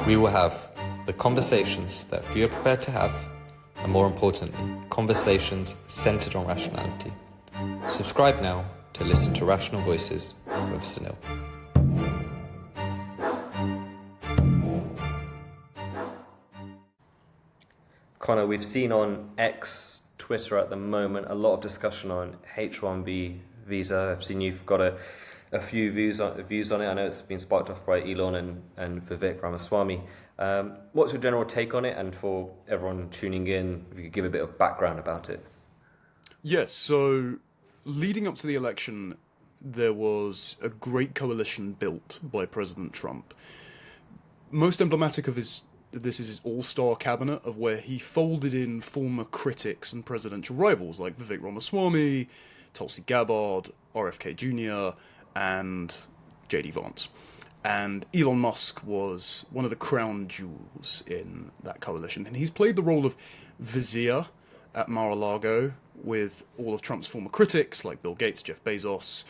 We will have the conversations that few are prepared to have, and more importantly, conversations centered on rationality. Subscribe now to listen to Rational Voices with Sunil. Connor, we've seen on X, Twitter at the moment, a lot of discussion on H-1B visa. I've seen you've got a few views on it. I know it's been sparked off by Elon and Vivek Ramaswamy. What's your general take on it? And for everyone tuning in, if you could give a bit of background about it. Yes, so leading up to the election, there was a great coalition built by President Trump. Most emblematic of this is his all-star cabinet, of where he folded in former critics and presidential rivals like Vivek Ramaswamy, Tulsi Gabbard, RFK Jr., and JD Vance. And Elon Musk was one of the crown jewels in that coalition. And he's played the role of vizier at Mar-a-Lago with all of Trump's former critics like Bill Gates, Jeff Bezos,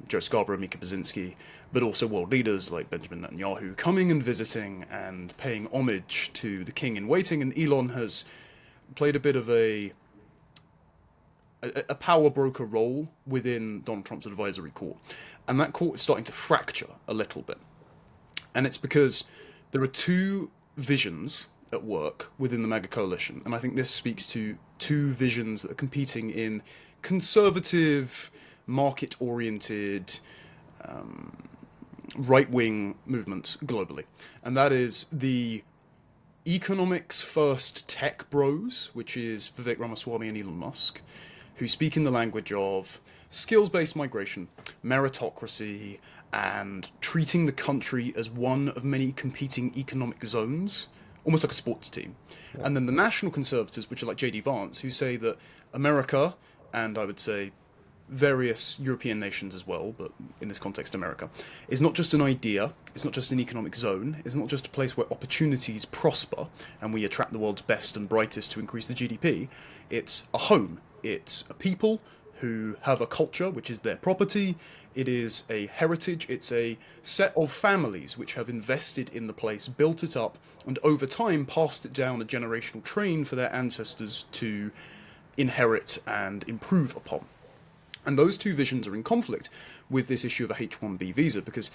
Joe Scarborough, Mika Brzezinski, but also world leaders like Benjamin Netanyahu coming and visiting and paying homage to the king in waiting. And Elon has played a bit of a power broker role within Donald Trump's advisory court. And that court is starting to fracture a little bit. And it's because there are two visions at work within the MAGA coalition. And I think this speaks to two visions that are competing in conservative, market-oriented, right-wing movements globally. And that is the economics-first tech bros, which is Vivek Ramaswamy and Elon Musk, who speak in the language of skills-based migration, meritocracy, and treating the country as one of many competing economic zones, almost like a sports team. Yeah. And then the national conservatives, which are like JD Vance, who say that America, and I would say various European nations as well, but in this context America, is not just an idea, it's not just an economic zone, it's not just a place where opportunities prosper and we attract the world's best and brightest to increase the GDP. It's a home, it's a people who have a culture which is their property, it is a heritage, it's a set of families which have invested in the place, built it up, and over time passed it down a generational train for their ancestors to inherit and improve upon. And those two visions are in conflict with this issue of a H-1B visa, because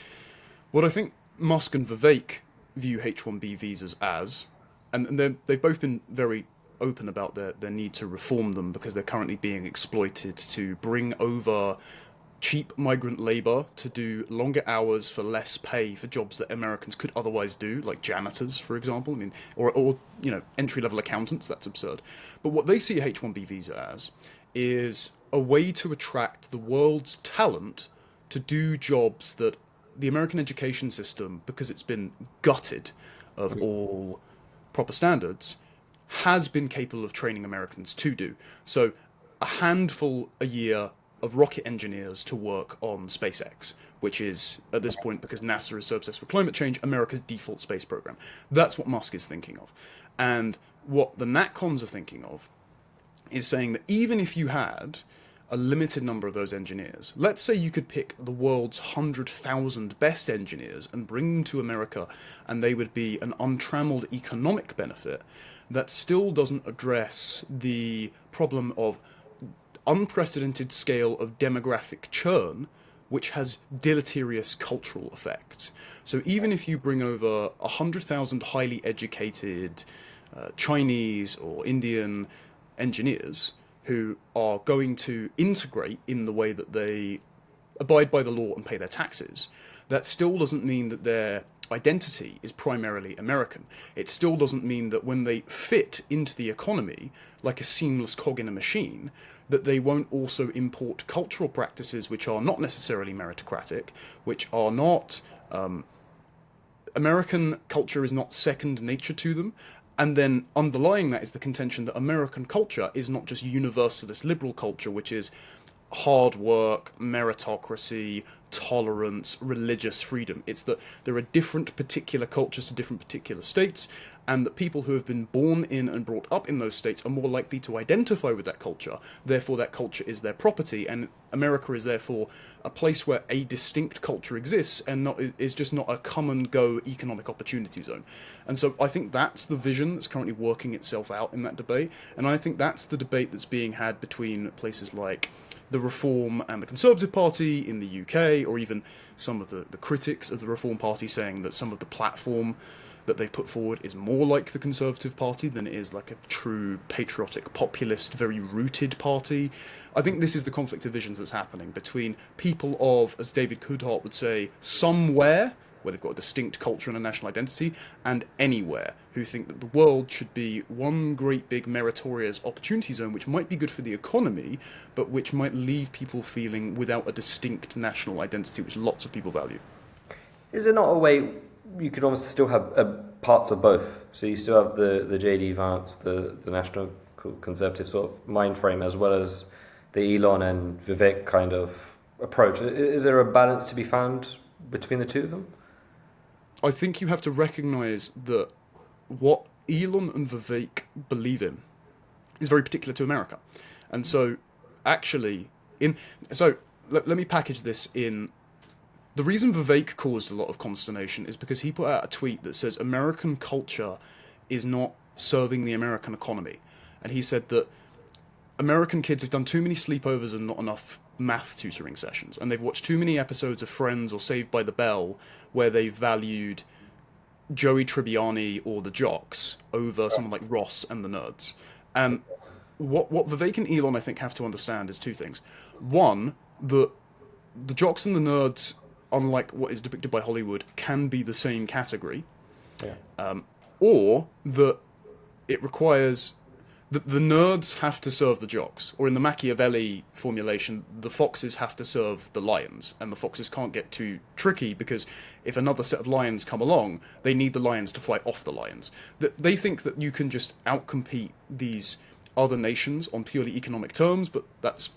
what I think Musk and Vivek view H-1B visas as, and they've both been very open about their need to reform them because they're currently being exploited to bring over cheap migrant labor to do longer hours for less pay for jobs that Americans could otherwise do, like janitors, for example. I mean, or you know, entry-level accountants. That's absurd. But what they see a H-1B visa as is a way to attract the world's talent to do jobs that the American education system, because it's been gutted of all proper standards, has been capable of training Americans to do. So a handful a year of rocket engineers to work on SpaceX, which is, at this point, because NASA is so obsessed with climate change, America's default space program. That's what Musk is thinking of. And what the NatCons are thinking of is saying that even if you had a limited number of those engineers, let's say you could pick the world's 100,000 best engineers and bring them to America, and they would be an untrammeled economic benefit, that still doesn't address the problem of unprecedented scale of demographic churn, which has deleterious cultural effects. So even if you bring over 100,000 highly educated Chinese or Indian engineers who are going to integrate in the way that they abide by the law and pay their taxes, that still doesn't mean that their identity is primarily American. It still doesn't mean that when they fit into the economy like a seamless cog in a machine, that they won't also import cultural practices which are not necessarily meritocratic, which are not... American culture is not second nature to them. And then underlying that is the contention that American culture is not just universalist liberal culture, which is hard work, meritocracy, tolerance, religious freedom. It's that there are different particular cultures to different particular states, and that people who have been born in and brought up in those states are more likely to identify with that culture. Therefore, that culture is their property, and America is therefore a place where a distinct culture exists and is just not a come and go economic opportunity zone. And so I think that's the vision that's currently working itself out in that debate, and I think that's the debate that's being had between places like the Reform and the Conservative Party in the UK, or even some of the critics of the Reform Party saying that some of the platform that they put forward is more like the Conservative Party than it is like a true patriotic, populist, very rooted party. I think this is the conflict of visions that's happening between people of, as David Coulthard would say, somewhere, where they've got a distinct culture and a national identity, and anywhere, who think that the world should be one great big meritorious opportunity zone, which might be good for the economy, but which might leave people feeling without a distinct national identity, which lots of people value. Is it not a way you could almost still have parts of both? So you still have the JD Vance, the national conservative sort of mind frame, as well as the Elon and Vivek kind of approach. Is there a balance to be found between the two of them? I think you have to recognise that what Elon and Vivek believe in is very particular to America. And so, actually, let me package this in. The reason Vivek caused a lot of consternation is because he put out a tweet that says American culture is not serving the American economy. And he said that American kids have done too many sleepovers and not enough math tutoring sessions, and they've watched too many episodes of Friends or Saved by the Bell where they valued Joey Tribbiani or the jocks over someone like Ross and the nerds. And what Vivek and Elon, I think, have to understand is two things. One, that the jocks and the nerds, unlike what is depicted by Hollywood, can be the same category. Yeah. Or that it requires the nerds have to serve the jocks, or in the Machiavelli formulation, the foxes have to serve the lions, and the foxes can't get too tricky because if another set of lions come along, they need the lions to fight off the lions. They think that you can just outcompete these other nations on purely economic terms, but that's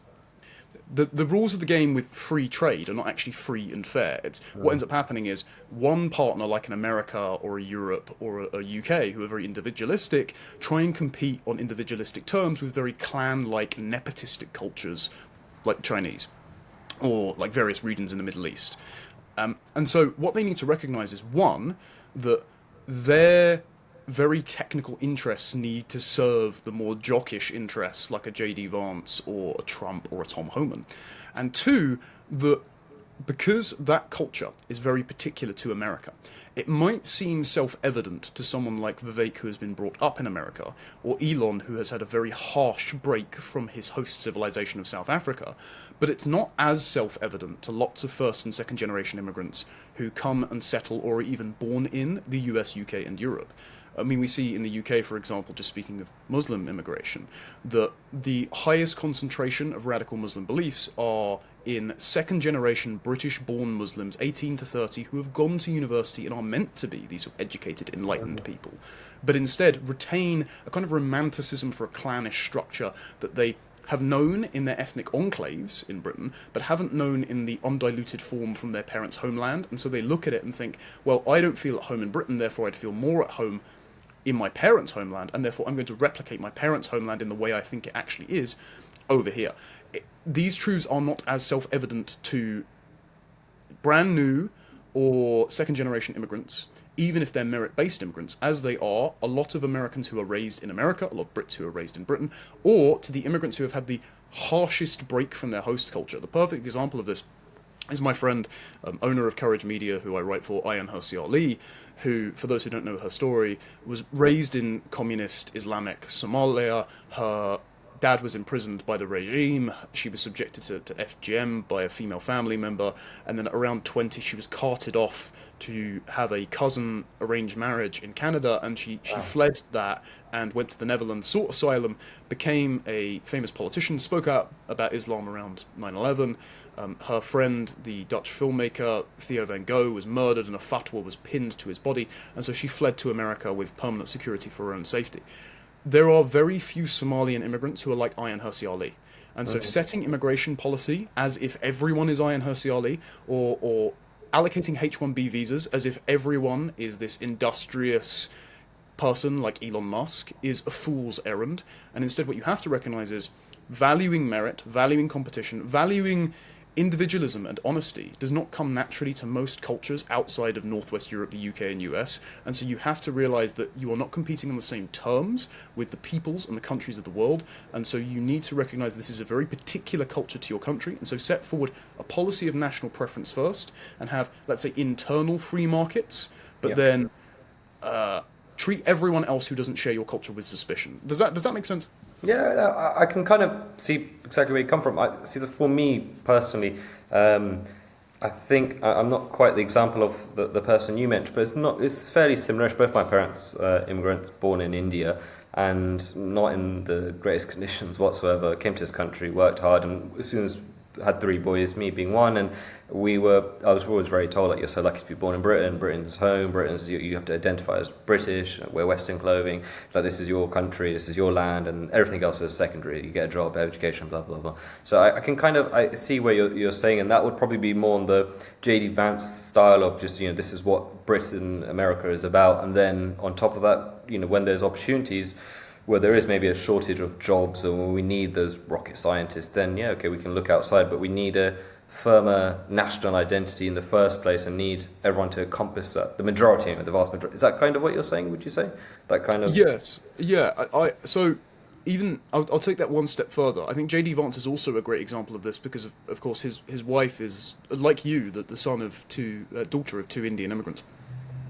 the rules of the game with free trade are not actually free and fair. It's what ends up happening is one partner, like an America or a Europe or a UK, who are very individualistic, try and compete on individualistic terms with very clan-like nepotistic cultures like the Chinese or like various regions in the Middle East. And so what they need to recognize is, one, that their very technical interests need to serve the more jockish interests like a JD Vance or a Trump or a Tom Homan. And two, that because that culture is very particular to America, it might seem self-evident to someone like Vivek, who has been brought up in America, or Elon, who has had a very harsh break from his host civilization of South Africa, but it's not as self-evident to lots of first and second generation immigrants who come and settle or are even born in the US, UK, and Europe. I mean, we see in the UK, for example, just speaking of Muslim immigration, that the highest concentration of radical Muslim beliefs are in second-generation British-born Muslims, 18 to 30, who have gone to university and are meant to be these sort of educated, enlightened people, but instead retain a kind of romanticism for a clannish structure that they have known in their ethnic enclaves in Britain, but haven't known in the undiluted form from their parents' homeland, and so they look at it and think, well, I don't feel at home in Britain, therefore I'd feel more at home in my parents' homeland, and therefore I'm going to replicate my parents' homeland in the way I think it actually is over here. These truths are not as self-evident to brand new or second-generation immigrants, even if they're merit-based immigrants, as they are a lot of Americans who are raised in America, a lot of Brits who are raised in Britain, or to the immigrants who have had the harshest break from their host culture. The perfect example of this is my friend, owner of Courage Media, who I write for, Ayaan Hirsi Ali, who, for those who don't know her story, was raised in communist Islamic Somalia. Her dad was imprisoned by the regime. She was subjected to FGM by a female family member. And then at around 20, she was carted off to have a cousin arranged marriage in Canada. And she fled that and went to the Netherlands, sought asylum, became a famous politician, spoke out about Islam around 9/11. Her friend, the Dutch filmmaker Theo van Gogh, was murdered and a fatwa was pinned to his body. And so she fled to America with permanent security for her own safety. There are very few Somalian immigrants who are like Ayaan Hirsi Ali. And so setting immigration policy as if everyone is Ayaan Hirsi Ali, or allocating H-1B visas as if everyone is this industrious person like Elon Musk is a fool's errand. And instead what you have to recognize is valuing merit, valuing competition, valuing individualism and honesty does not come naturally to most cultures outside of Northwest Europe, the UK and US. And so you have to realize that you are not competing on the same terms with the peoples and the countries of the world. And so you need to recognize this is a very particular culture to your country. And so set forward a policy of national preference first and have, let's say, internal free markets, but then treat everyone else who doesn't share your culture with suspicion. Does that make sense? Yeah, I can kind of see exactly where you come from. I see that for me personally, I think I'm not quite the example of the person you mentioned, but it's fairly similar. Both my parents immigrants born in India and not in the greatest conditions whatsoever. Came to this country, worked hard, and as soon as had 3 boys, me being one, and I was always very told, like, you're so lucky to be born in Britain. Britain's home. You have to identify as British, wear Western clothing. Like, this is your country, this is your land, and everything else is secondary. You get a job, education, blah blah blah. So I can kind of see where you're saying, and that would probably be more on the JD Vance style of just, this is what Britain, America is about, and then on top of that, when there's opportunities where there is maybe a shortage of jobs or when we need those rocket scientists, then we can look outside, but we need a firmer national identity in the first place and need everyone to accomplish that. The majority, the vast majority. Is that kind of what you're saying, would you say? That kind of... Yes. Yeah. So even, I'll take that one step further. I think JD Vance is also a great example of this because, of course, his wife is, like you, the son of daughter of 2 Indian immigrants,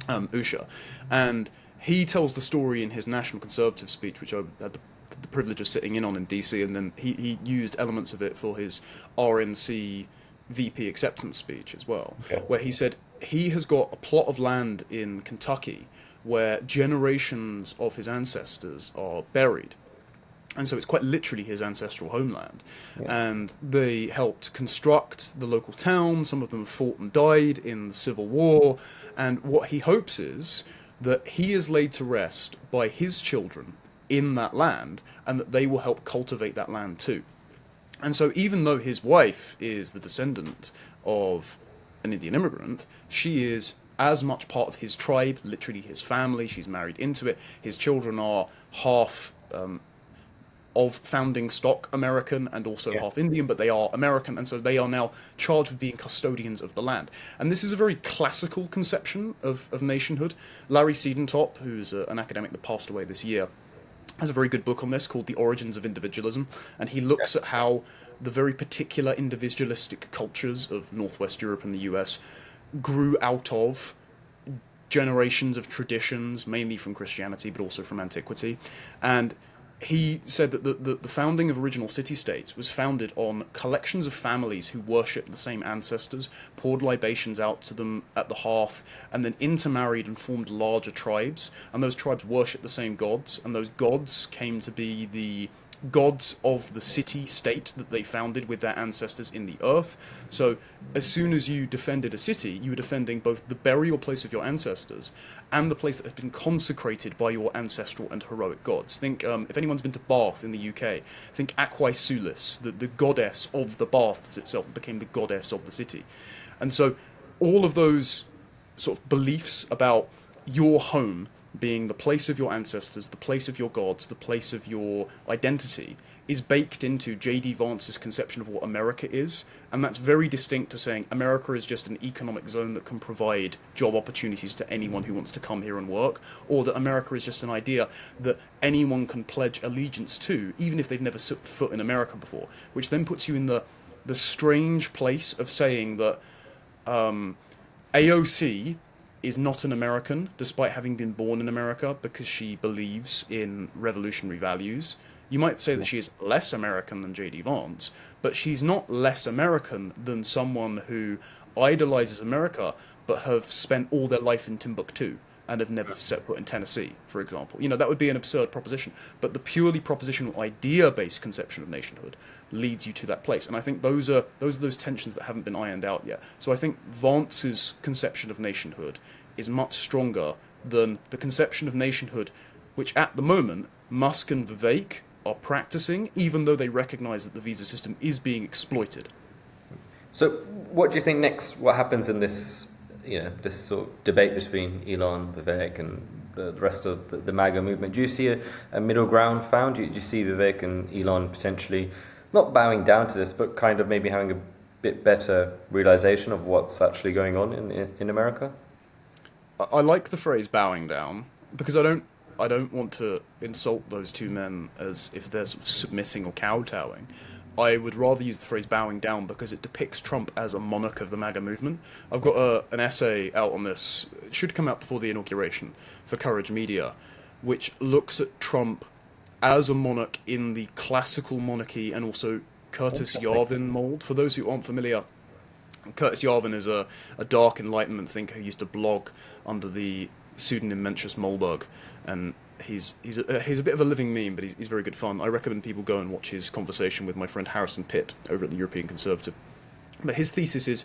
Usha. And he tells the story in his National Conservative speech, which I had the privilege of sitting in on in DC, and then he used elements of it for his RNC VP acceptance speech as well, where he said he has got a plot of land in Kentucky where generations of his ancestors are buried. And so it's quite literally his ancestral homeland. And they helped construct the local town. Some of them fought and died in the Civil War. And what he hopes is that he is laid to rest by his children in that land, and that they will help cultivate that land too. And so even though his wife is the descendant of an Indian immigrant, she is as much part of his tribe, literally his family. She's married into it. His children are half of founding stock American and also half Indian, but they are American, and so they are now charged with being custodians of the land. And this is a very classical conception of nationhood. Larry Siedentop, who's an academic that passed away this year, has a very good book on this called The Origins of Individualism, and he looks at how the very particular individualistic cultures of Northwest Europe and the US grew out of generations of traditions, mainly from Christianity, but also from antiquity. And he said that the founding of original city-states was founded on collections of families who worshipped the same ancestors, poured libations out to them at the hearth, and then intermarried and formed larger tribes. And those tribes worshipped the same gods, and those gods came to be the gods of the city-state that they founded with their ancestors in the earth. So as soon as you defended a city, you were defending both the burial place of your ancestors and the place that had been consecrated by your ancestral and heroic gods. Think, if anyone's been to Bath in the UK, think Aquae Sulis, the goddess of the baths itself, became the goddess of the city. And so all of those sort of beliefs about your home being the place of your ancestors, the place of your gods, the place of your identity, is baked into J.D. Vance's conception of what America is, and that's very distinct to saying America is just an economic zone that can provide job opportunities to anyone who wants to come here and work, or that America is just an idea that anyone can pledge allegiance to, even if they've never set foot in America before, which then puts you in the strange place of saying that AOC is not an American, despite having been born in America, because she believes in revolutionary values. You might say that she is less American than J.D. Vance, but she's not less American than someone who idolizes America, but have spent all their life in Timbuktu and have never set foot in Tennessee, for example. That would be an absurd proposition. But the purely propositional idea-based conception of nationhood leads you to that place. And I think those are those tensions that haven't been ironed out yet. So I think Vance's conception of nationhood is much stronger than the conception of nationhood, which at the moment, Musk and Vivek are practicing, even though they recognize that the visa system is being exploited. So, what do you think next? What happens in this, this sort of debate between Elon, Vivek, and the rest of the MAGA movement? Do you see a middle ground found? Do you see Vivek and Elon potentially not bowing down to this, but kind of maybe having a bit better realization of what's actually going on in America? I like the phrase "bowing down" because I don't want to insult those two men as if they're sort of submitting or kowtowing. I would rather use the phrase bowing down because it depicts Trump as a monarch of the MAGA movement. I've got an essay out on this, it should come out before the inauguration, for Courage Media, which looks at Trump as a monarch in the classical monarchy and also Curtis Yarvin mold. For those who aren't familiar, Curtis Yarvin is a dark Enlightenment thinker who used to blog under the pseudonym Mencius Mollberg, and he's a bit of a living meme, but he's very good fun. I recommend people go and watch his conversation with my friend Harrison Pitt over at the European Conservative. But his thesis is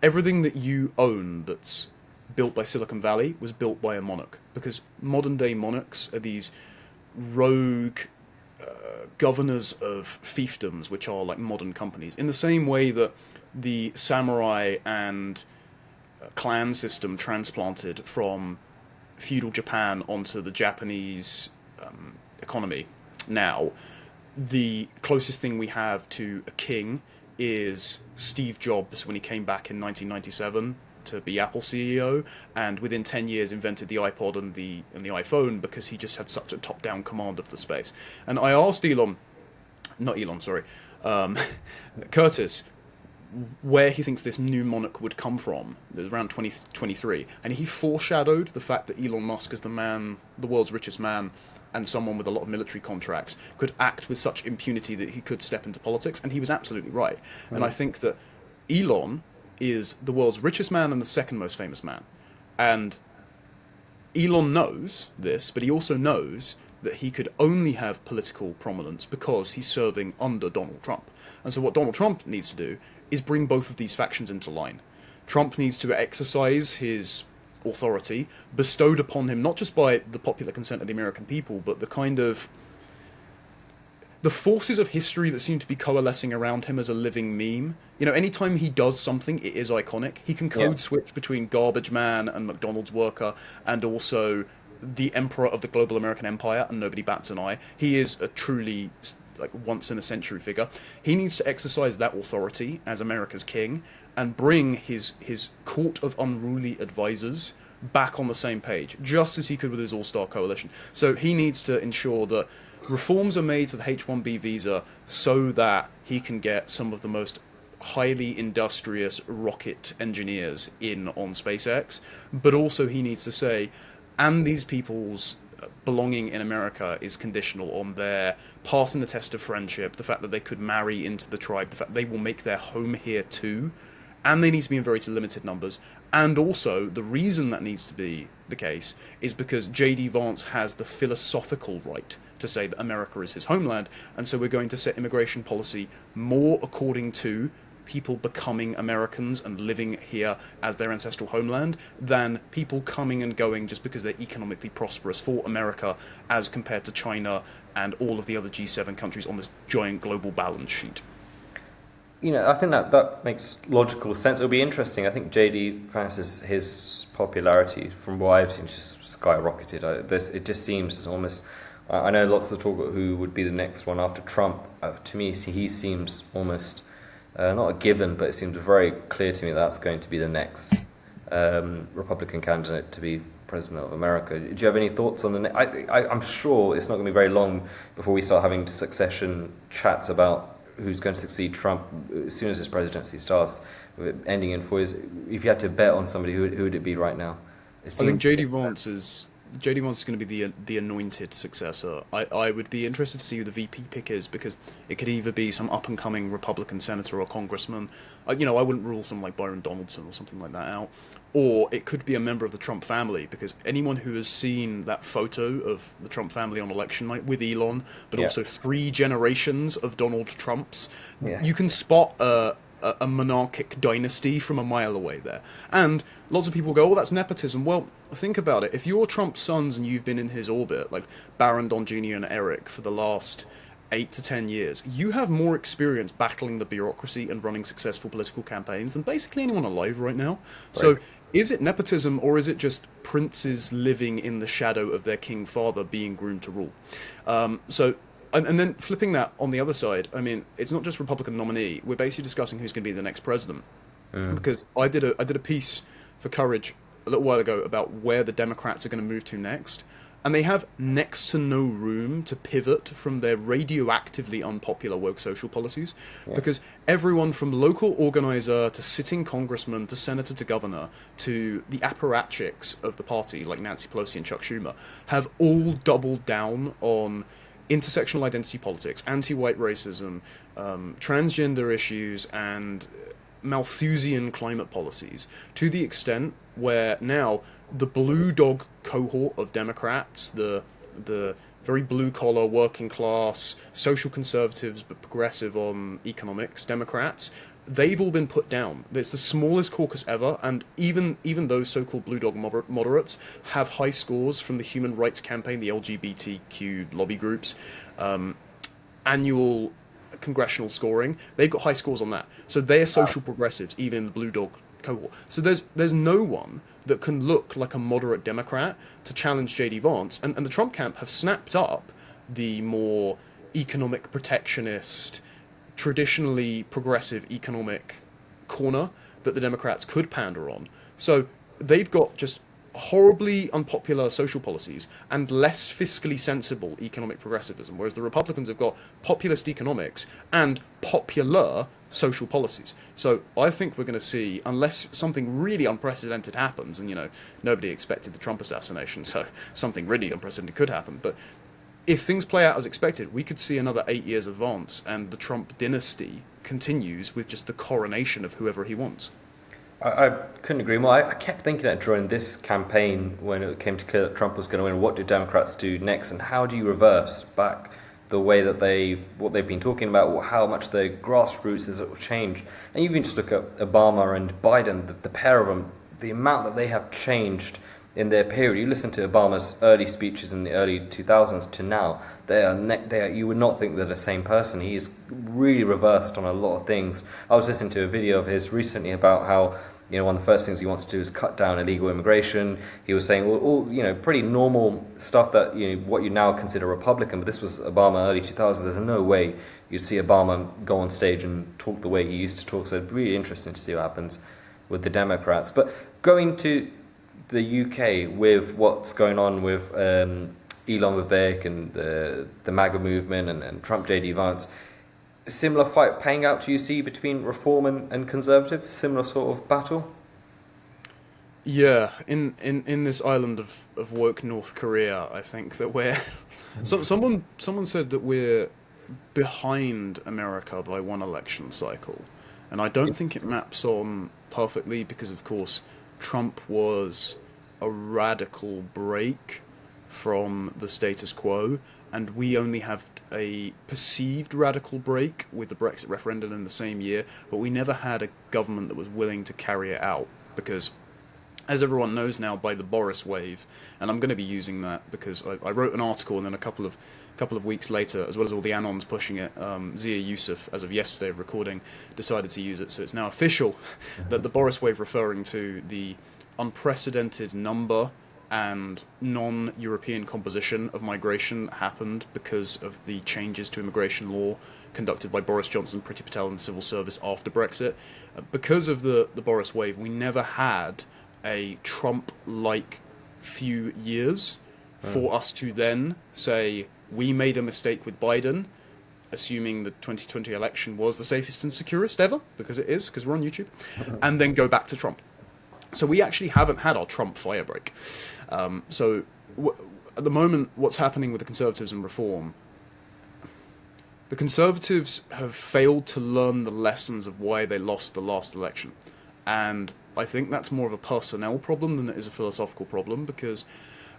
everything that you own that's built by Silicon Valley was built by a monarch, because modern day monarchs are these rogue governors of fiefdoms, which are like modern companies, in the same way that the samurai and clan system transplanted from feudal Japan onto the Japanese economy. Now, the closest thing we have to a king is Steve Jobs when he came back in 1997 to be Apple CEO, and within 10 years invented the iPod and the iPhone because he just had such a top-down command of the space. And I asked Curtis, where he thinks this new monarch would come from. It was around 2023, and he foreshadowed the fact that Elon Musk, as the world's richest man, and someone with a lot of military contracts, could act with such impunity that he could step into politics, and he was absolutely right. Mm. And I think that Elon is the world's richest man and the second most famous man. And Elon knows this, but he also knows that he could only have political prominence because he's serving under Donald Trump. And so what Donald Trump needs to do is bring both of these factions into line. Trump needs to exercise his authority bestowed upon him not just by the popular consent of the American people, but the forces of history that seem to be coalescing around him as a living meme. You know, anytime he does something, it is iconic. He can code switch between Garbage Man and McDonald's worker, and also the Emperor of the global American empire, and nobody bats an eye. He is a truly once-in-a-century figure. He needs to exercise that authority as America's king and bring his court of unruly advisors back on the same page, just as he could with his all-star coalition. So he needs to ensure that reforms are made to the H-1B visa so that he can get some of the most highly industrious rocket engineers in on SpaceX, but also he needs to say, and these people's belonging in America is conditional on their passing the test of friendship, the fact that they could marry into the tribe, the fact that they will make their home here too, and they need to be in very limited numbers. And also, the reason that needs to be the case is because JD Vance has the philosophical right to say that America is his homeland, and so we're going to set immigration policy more according to people becoming Americans and living here as their ancestral homeland than people coming and going just because they're economically prosperous for America as compared to China and all of the other G7 countries on this giant global balance sheet. You know, I think that makes logical sense. It'll be interesting. I think JD Vance, his popularity, from what I've seen, just skyrocketed. It just seems almost... I know lots of talk about who would be the next one after Trump. To me, he seems almost... not a given, but it seems very clear to me that's going to be the next Republican candidate to be president of America. Do you have any thoughts on the... I'm sure it's not going to be very long before we start having succession chats about who's going to succeed Trump as soon as his presidency starts, ending in 4 years. If you had to bet on somebody, who would it be right now? I think JD Vance is going to be the anointed successor. I would be interested to see who the VP pick is, because it could either be some up-and-coming Republican senator or congressman. I wouldn't rule someone like Byron Donaldson or something like that out. Or it could be a member of the Trump family, because anyone who has seen that photo of the Trump family on election night with Elon, but also 3 generations of Donald Trumps, you can spot a a monarchic dynasty from a mile away there. And lots of people go, oh, that's nepotism. Well, think about it. If you're Trump's sons and you've been in his orbit, like Barron, Don Jr. and Eric, for the last 8 to 10 years, you have more experience battling the bureaucracy and running successful political campaigns than basically anyone alive right now. Right. So is it nepotism, or is it just princes living in the shadow of their king father being groomed to rule? And then flipping that on the other side, I mean, it's not just Republican nominee. We're basically discussing who's going to be the next president. Because I did a piece for Courage a little while ago about where the Democrats are going to move to next. And they have next to no room to pivot from their radioactively unpopular woke social policies. Yeah. Because everyone from local organizer to sitting congressman to senator to governor to the apparatchiks of the party, like Nancy Pelosi and Chuck Schumer, have all doubled down on intersectional identity politics, anti-white racism, transgender issues, and Malthusian climate policies, to the extent where now the blue dog cohort of Democrats, the very blue-collar, working-class, social conservatives but progressive on economics Democrats, they've all been put down. It's the smallest caucus ever, and even those so-called blue dog moderates have high scores from the Human Rights Campaign, the LGBTQ lobby groups, annual congressional scoring. They've got high scores on that. So they're social progressives, even in the blue dog cohort. So there's no one that can look like a moderate Democrat to challenge JD Vance, and the Trump camp have snapped up the more economic protectionist, traditionally progressive economic corner that the Democrats could pander on. So they've got just horribly unpopular social policies and less fiscally sensible economic progressivism, whereas the Republicans have got populist economics and popular social policies. So I think we're going to see, unless something really unprecedented happens, and nobody expected the Trump assassination, so something really unprecedented could happen, but if things play out as expected, we could see another 8 years of Vance, and the Trump dynasty continues with just the coronation of whoever he wants. I couldn't agree more. I kept thinking that during this campaign, when it came to clear that Trump was going to win, what do Democrats do next, and how do you reverse back the way that what they've been talking about, how much the grassroots has changed? And you can just look at Obama and Biden, the pair of them, the amount that they have changed in their period. You listen to Obama's early speeches in the early 2000s to now, you would not think they're the same person. He is really reversed on a lot of things. I was listening to a video of his recently about how one of the first things he wants to do is cut down illegal immigration. He was saying all pretty normal stuff that what you now consider Republican, but this was Obama early 2000s. There's no way you'd see Obama go on stage and talk the way he used to talk. So it'd be really interesting to see what happens with the Democrats. But going to the UK with what's going on with Elon, Vivek, and the MAGA movement and Trump, JD Vance, similar fight playing out, do you see, between reform and conservative? Similar sort of battle? Yeah, in this island of woke North Korea, I think that we're... someone said that we're behind America by one election cycle. And I don't think it maps on perfectly because, of course, Trump was a radical break from the status quo, and we only have a perceived radical break with the Brexit referendum in the same year, but we never had a government that was willing to carry it out, because, as everyone knows now, by the Boris wave, and I'm going to be using that because I wrote an article, and then a couple of weeks later, as well as all the Anons pushing it, Zia Yusuf, as of yesterday of recording, decided to use it, so it's now official that the Boris wave, referring to the unprecedented number and non-European composition of migration that happened because of the changes to immigration law conducted by Boris Johnson, Priti Patel, and the civil service after Brexit. Because of the Boris wave, we never had a Trump-like few years for us to then say, we made a mistake with Biden, assuming the 2020 election was the safest and securest ever, because it is, because we're on YouTube, and then go back to Trump. So we actually haven't had our Trump firebreak. At the moment, what's happening with the Conservatives and Reform, the Conservatives have failed to learn the lessons of why they lost the last election. And I think that's more of a personnel problem than it is a philosophical problem, because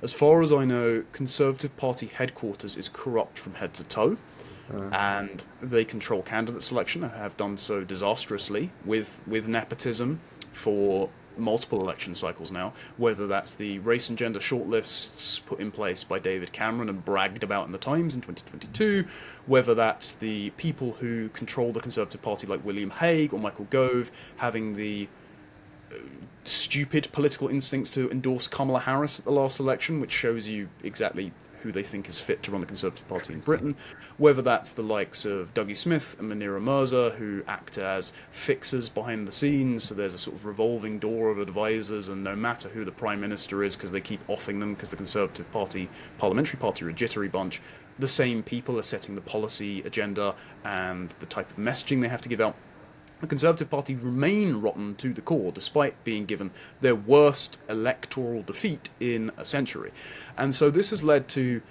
as far as I know, Conservative Party headquarters is corrupt from head to toe. and they control candidate selection and have done so disastrously with nepotism for multiple election cycles now, whether that's the race and gender shortlists put in place by David Cameron and bragged about in the Times in 2022, whether that's the people who control the Conservative Party like William Hague or Michael Gove having the stupid political instincts to endorse Kamala Harris at the last election, which shows you exactly who they think is fit to run the Conservative Party in Britain, whether that's the likes of Dougie Smith and Munira Mirza, who act as fixers behind the scenes, so there's a sort of revolving door of advisors, and no matter who the Prime Minister is, because they keep offing them, because the Conservative Party, parliamentary party, are a jittery bunch, the same people are setting the policy agenda and the type of messaging they have to give out. The Conservative Party remain rotten to the core, despite being given their worst electoral defeat in a century. And so this has led to,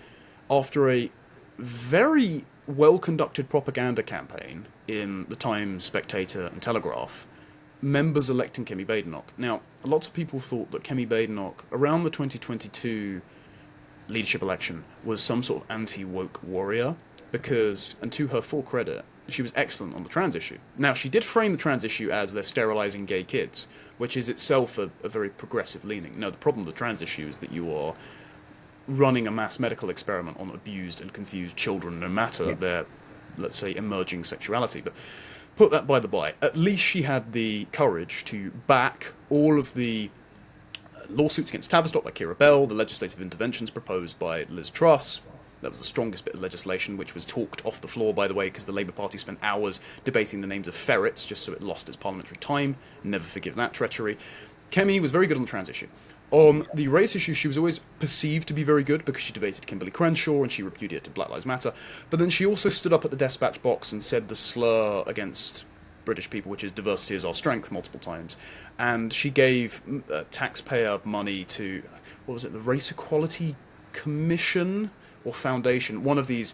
after a very well-conducted propaganda campaign in the Times, Spectator and Telegraph, members electing Kemi Badenoch. Now, lots of people thought that Kemi Badenoch, around the 2022 leadership election, was some sort of anti-woke warrior, because, and to her full credit, she was excellent on the trans issue. Now, she did frame the trans issue as they're sterilising gay kids, which is itself a very progressive leaning. No, the problem with the trans issue is that you are running a mass medical experiment on abused and confused children, no matter their, let's say, emerging sexuality. But put that by the by. At least she had the courage to back all of the lawsuits against Tavistock by Keira Bell, the legislative interventions proposed by Liz Truss. That was the strongest bit of legislation, which was talked off the floor, by the way, because the Labour Party spent hours debating the names of ferrets just so it lost its parliamentary time. Never forgive that treachery. Kemi was very good on the trans issue. On the race issue, she was always perceived to be very good because she debated Kimberly Crenshaw and she repudiated Black Lives Matter. But then she also stood up at the dispatch box and said the slur against British people, which is diversity is our strength, multiple times. And she gave taxpayer money to, what was it, the Race Equality Commission or Foundation, one of these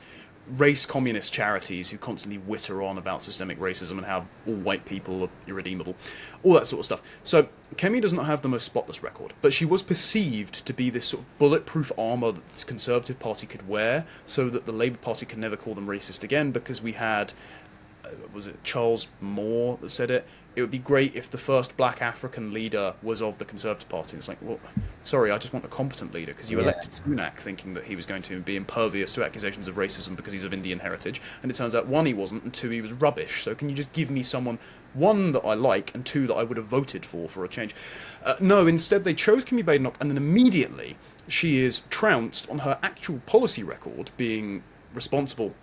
race communist charities who constantly witter on about systemic racism and how all white people are irredeemable, all that sort of stuff. So Kemi does not have the most spotless record, but she was perceived to be this sort of bulletproof armour that the Conservative Party could wear so that the Labour Party could never call them racist again, because we had, was it Charles Moore that said it? It would be great if the first black African leader was of the Conservative Party. It's like, well, sorry, I just want a competent leader, because you elected Sunak thinking that he was going to be impervious to accusations of racism because he's of Indian heritage, and it turns out, one, he wasn't, and two, he was rubbish. So can you just give me someone, one, that I like, and two, that I would have voted for a change? No, instead they chose Kemi Badenoch, and then immediately she is trounced on her actual policy record, being responsible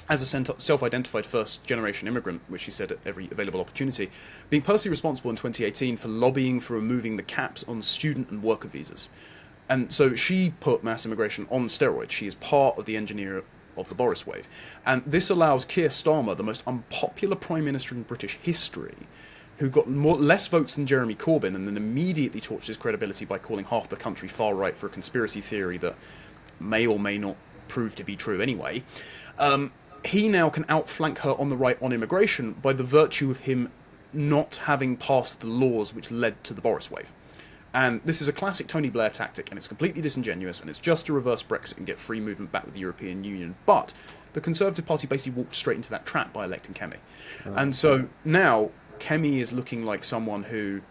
as a self-identified first-generation immigrant, which she said at every available opportunity, being personally responsible in 2018 for lobbying for removing the caps on student and worker visas. And so she put mass immigration on steroids. She is part of the engineer of the Boris wave. And this allows Keir Starmer, the most unpopular Prime Minister in British history, who got less votes than Jeremy Corbyn and then immediately torched his credibility by calling half the country far-right for a conspiracy theory that may or may not prove to be true anyway. He now can outflank her on the right on immigration by the virtue of him not having passed the laws which led to the Boris wave. And this is a classic Tony Blair tactic, and it's completely disingenuous, and it's just to reverse Brexit and get free movement back with the European Union. But the Conservative Party basically walked straight into that trap by electing Kemi. And so now Kemi is looking like someone who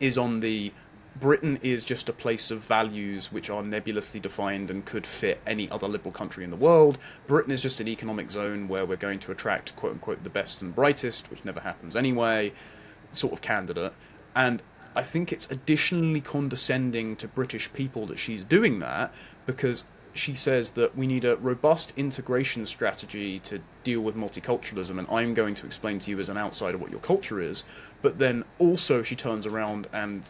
is on the Britain is just a place of values which are nebulously defined and could fit any other liberal country in the world. Britain is just an economic zone where we're going to attract, quote-unquote, the best and brightest, which never happens anyway, sort of candidate. And I think it's additionally condescending to British people that she's doing that, because she says that we need a robust integration strategy to deal with multiculturalism, and I'm going to explain to you as an outsider what your culture is. But then also she turns around and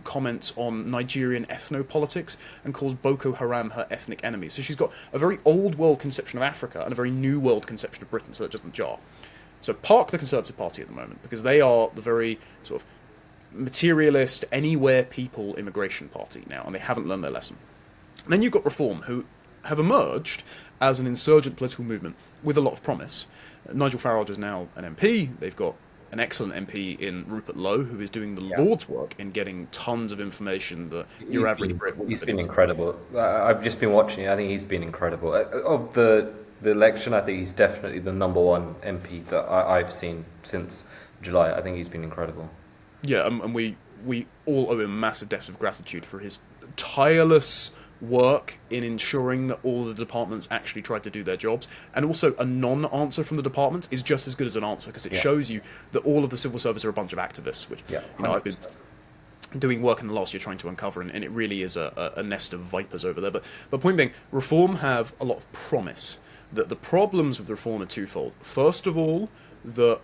comments on Nigerian ethnopolitics and calls Boko Haram her ethnic enemy. So she's got a very old world conception of Africa and a very new world conception of Britain, so that doesn't jar. So park the Conservative Party at the moment, because they are the very sort of materialist, anywhere people immigration party now, and they haven't learned their lesson. And then you've got Reform, who have emerged as an insurgent political movement with a lot of promise. Nigel Farage is now an MP. They've got an excellent MP in Rupert Lowe, who is doing the Lord's work in getting tons of information that your average Brit wouldn't. He's been incredible. I've just been watching it. I think he's been incredible. Of the the election, I think he's definitely the number one MP that I've seen since July. I think he's been incredible. Yeah, and we all owe him massive debts of gratitude for his tireless work in ensuring that all the departments actually tried to do their jobs, and also a non-answer from the departments is just as good as an answer because it Yeah. shows you that all of the civil service are a bunch of activists, which Yeah, I've been doing work in the last year trying to uncover, and it really is a nest of vipers over there. But point being, reform have a lot of promise. That the problems with reform are twofold. First of all, that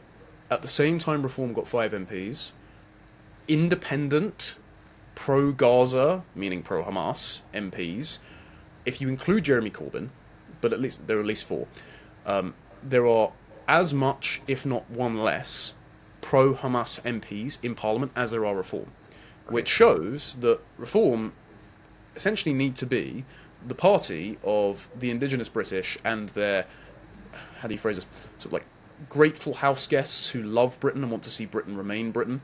at the same time reform got 5 MPs, independent, pro-Gaza, meaning pro-Hamas MPs, if you include Jeremy Corbyn, but at least there are at least 4, there are as much, if not one less, pro-Hamas MPs in Parliament as there are reform, which shows that reform essentially need to be the party of the indigenous British and their, how do you phrase this, sort of like grateful house guests who love Britain and want to see Britain remain Britain.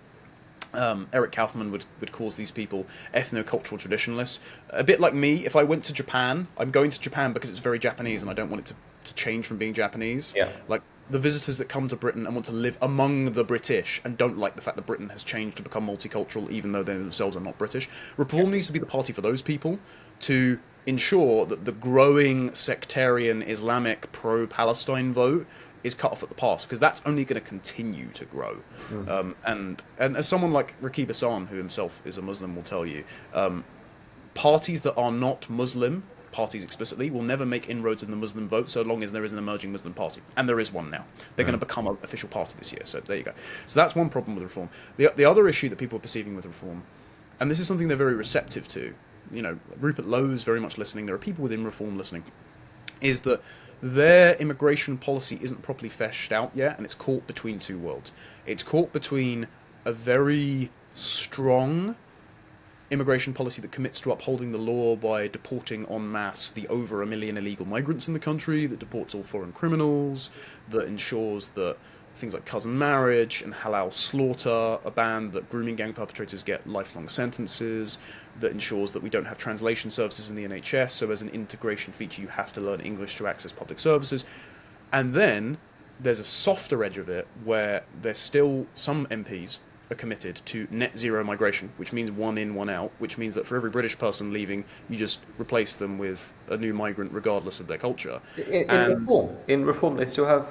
Eric Kaufman would call these people ethno-cultural traditionalists. A bit like me, if I went to Japan, I'm going to Japan because it's very Japanese and I don't want it to change from being Japanese. Yeah. Like the visitors that come to Britain and want to live among the British and don't like the fact that Britain has changed to become multicultural even though they themselves are not British. Reform needs to be the party for those people to ensure that the growing sectarian Islamic pro-Palestine vote is cut off at the pass, because that's only going to continue to grow. And as someone like Rakib Hassan, who himself is a Muslim, will tell you, parties that are not Muslim, parties explicitly, will never make inroads in the Muslim vote so long as there is an emerging Muslim party. And there is one now. They're going to become an official party this year, so there you go. So that's one problem with reform. The other issue that people are perceiving with reform, and this is something they're very receptive to, you know, Rupert Lowe's very much listening, there are people within reform listening, is that their immigration policy isn't properly fleshed out yet, and it's caught between two worlds. It's caught between a very strong immigration policy that commits to upholding the law by deporting en masse the over 1 million illegal migrants in the country, that deports all foreign criminals, that ensures that things like cousin marriage and halal slaughter are banned, that grooming gang perpetrators get lifelong sentences, that ensures that we don't have translation services in the NHS, so as an integration feature you have to learn English to access public services. And then there's a softer edge of it where there's still some MPs are committed to net zero migration, which means one in, one out, which means that for every British person leaving, you just replace them with a new migrant regardless of their culture. In reform, they still have.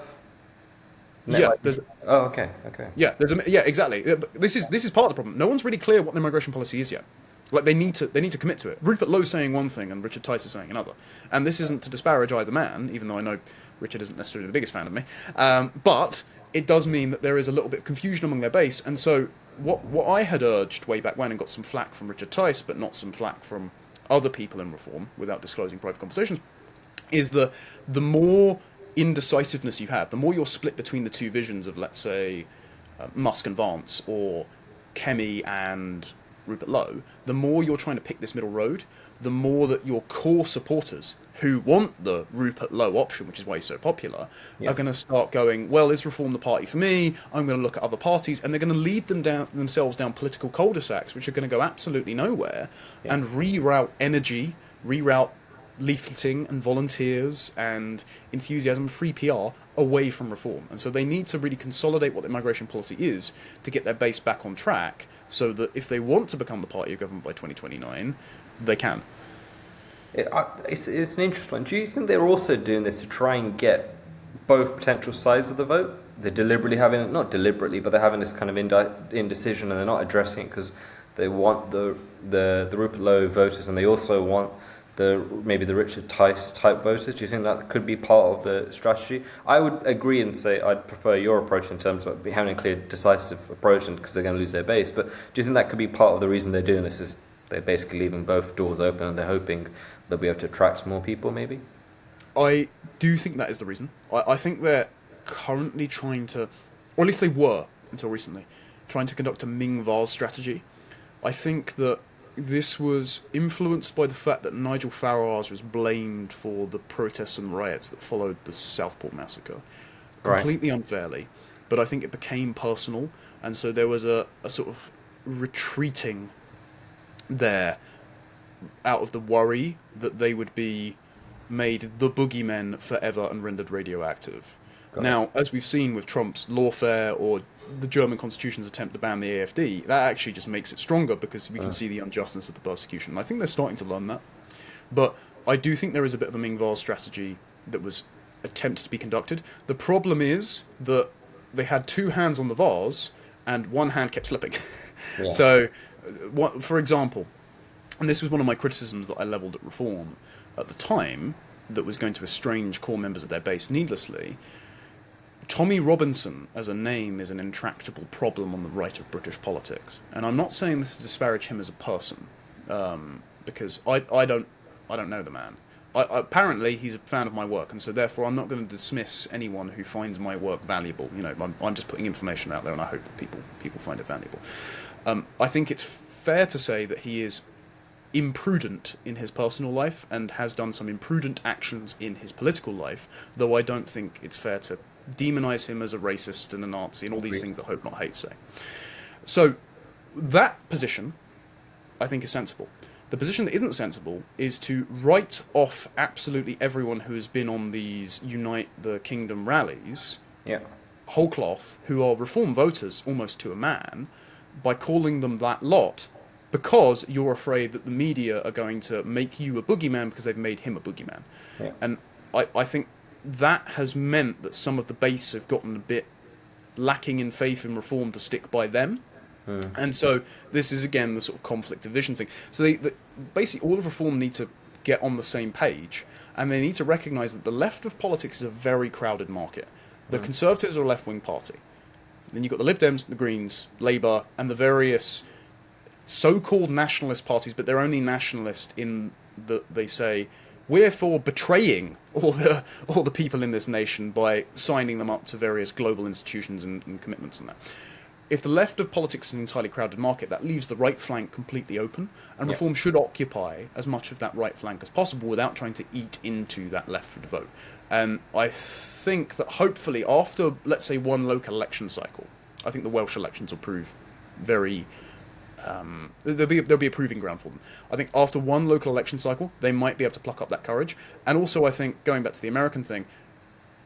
Yeah, there's, Oh, okay, okay. yeah, exactly. This is part of the problem. No one's really clear what the immigration policy is yet. Like they need to commit to it. Rupert Lowe's saying one thing and Richard Tice is saying another. And this isn't to disparage either man, even though I know Richard isn't necessarily the biggest fan of me. But it does mean that there is a little bit of confusion among their base. And so what I had urged way back when and got some flack from Richard Tice, but not some flack from other people in reform, without disclosing private conversations, is the more indecisiveness you have, the more you're split between the two visions of, let's say, Musk and Vance, or Kemi and Rupert Lowe, the more you're trying to pick this middle road, the more that your core supporters who want the Rupert Lowe option, which is why he's so popular, are going to start going, well, is reform the party for me? I'm going to look at other parties, and they're going to lead themselves down political cul-de-sacs, which are going to go absolutely nowhere, and reroute energy, reroute leafleting and volunteers and enthusiasm, free PR, away from reform. And so they need to really consolidate what the immigration policy is to get their base back on track, so that if they want to become the party of government by 2029, they can. It's an interesting one. Do you think they're also doing this to try and get both potential sides of the vote? They're deliberately having it, not deliberately, but they're having this kind of indecision, and they're not addressing it because they want the Rupert Lowe voters, and they also want maybe the Richard Tice type voters. Do you think that could be part of the strategy? I would agree and say I'd prefer your approach in terms of having a clear, decisive approach, and because they're going to lose their base. But do you think that could be part of the reason they're doing this? Is they're basically leaving both doors open and they're hoping they'll be able to attract more people, maybe? I do think that is the reason. I think they're currently trying to, or at least they were until recently, trying to conduct a Ming Vase strategy. I think that this was influenced by the fact that Nigel Farage was blamed for the protests and riots that followed the Southport massacre. Completely unfairly. But I think it became personal, and so there was a sort of retreating there out of the worry that they would be made the boogeymen forever and rendered radioactive. Got Now, as we've seen with Trump's lawfare or the German constitution's attempt to ban the AfD, that actually just makes it stronger because we can see the unjustness of the persecution. And I think they're starting to learn that. But I do think there is a bit of a Ming vase strategy that was attempted to be conducted. The problem is that they had two hands on the vase and one hand kept slipping. Yeah. So, for example, and this was one of my criticisms that I levelled at Reform at the time, that was going to estrange core members of their base needlessly. Tommy Robinson as a name is an intractable problem on the right of British politics. And I'm not saying this to disparage him as a person, because I don't know the man. Apparently, he's a fan of my work, and so therefore I'm not going to dismiss anyone who finds my work valuable. You know, I'm just putting information out there, and I hope that people find it valuable. I think it's fair to say that he is imprudent in his personal life and has done some imprudent actions in his political life, though I don't think it's fair to demonize him as a racist and a Nazi and all these things that Hope Not Hate say. So that position, I think, is sensible. The position that isn't sensible is to write off absolutely everyone who has been on these Unite the Kingdom rallies, whole cloth, who are Reform voters almost to a man, by calling them that lot, because you're afraid that the media are going to make you a boogeyman because they've made him a boogeyman. Yeah. And I think that has meant that some of the base have gotten a bit lacking in faith in Reform to stick by them. And so this is, again, the sort of conflict of vision thing. So basically all of Reform need to get on the same page, and they need to recognise that the left of politics is a very crowded market. The Conservatives are a left-wing party. Then you've got the Lib Dems, the Greens, Labour, and the various so-called nationalist parties, but they're only nationalist in that they say, we're for betraying all the people in this nation by signing them up to various global institutions and commitments and that. If the left of politics is an entirely crowded market, that leaves the right flank completely open, and Reform should occupy as much of that right flank as possible without trying to eat into that leftward vote. And I think that hopefully after, let's say, one local election cycle, I think the Welsh elections will prove very... there'll be a proving ground for them. I think after one local election cycle, they might be able to pluck up that courage. And also, I think, going back to the American thing,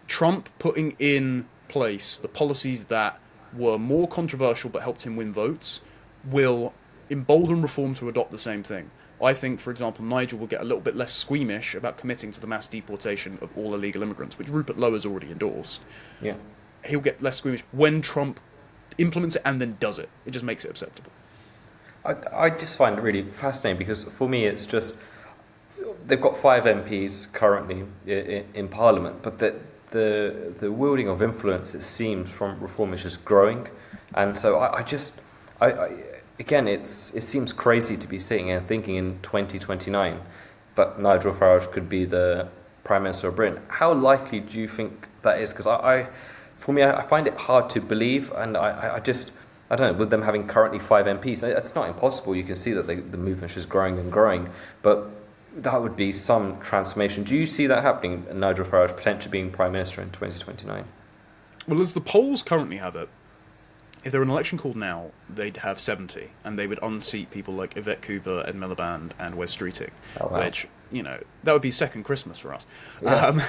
Trump putting in place the policies that were more controversial but helped him win votes will embolden Reform to adopt the same thing. I think, for example, Nigel will get a little bit less squeamish about committing to the mass deportation of all illegal immigrants, which Rupert Lowe has already endorsed. Yeah. He'll get less squeamish when Trump implements it and then does it. It just makes it acceptable. I just find it really fascinating because for me it's just they've got 5 MPs currently in Parliament, but the wielding of influence, it seems, from Reform is just growing, and so I again it seems crazy to be sitting here thinking in 2029 that Nigel Farage could be the Prime Minister of Britain. How likely do you think that is? Because for me I find it hard to believe, and I don't know, with them having currently 5 MPs, it's not impossible. You can see that the movement is growing and growing, but that would be some transformation. Do you see that happening, Nigel Farage potentially being Prime Minister in 2029? Well, as the polls currently have it, if there were an election called now, they'd have 70, and they would unseat people like Yvette Cooper, Ed Miliband, and Wes Streeting, which, you know, that would be second Christmas for us. Yeah.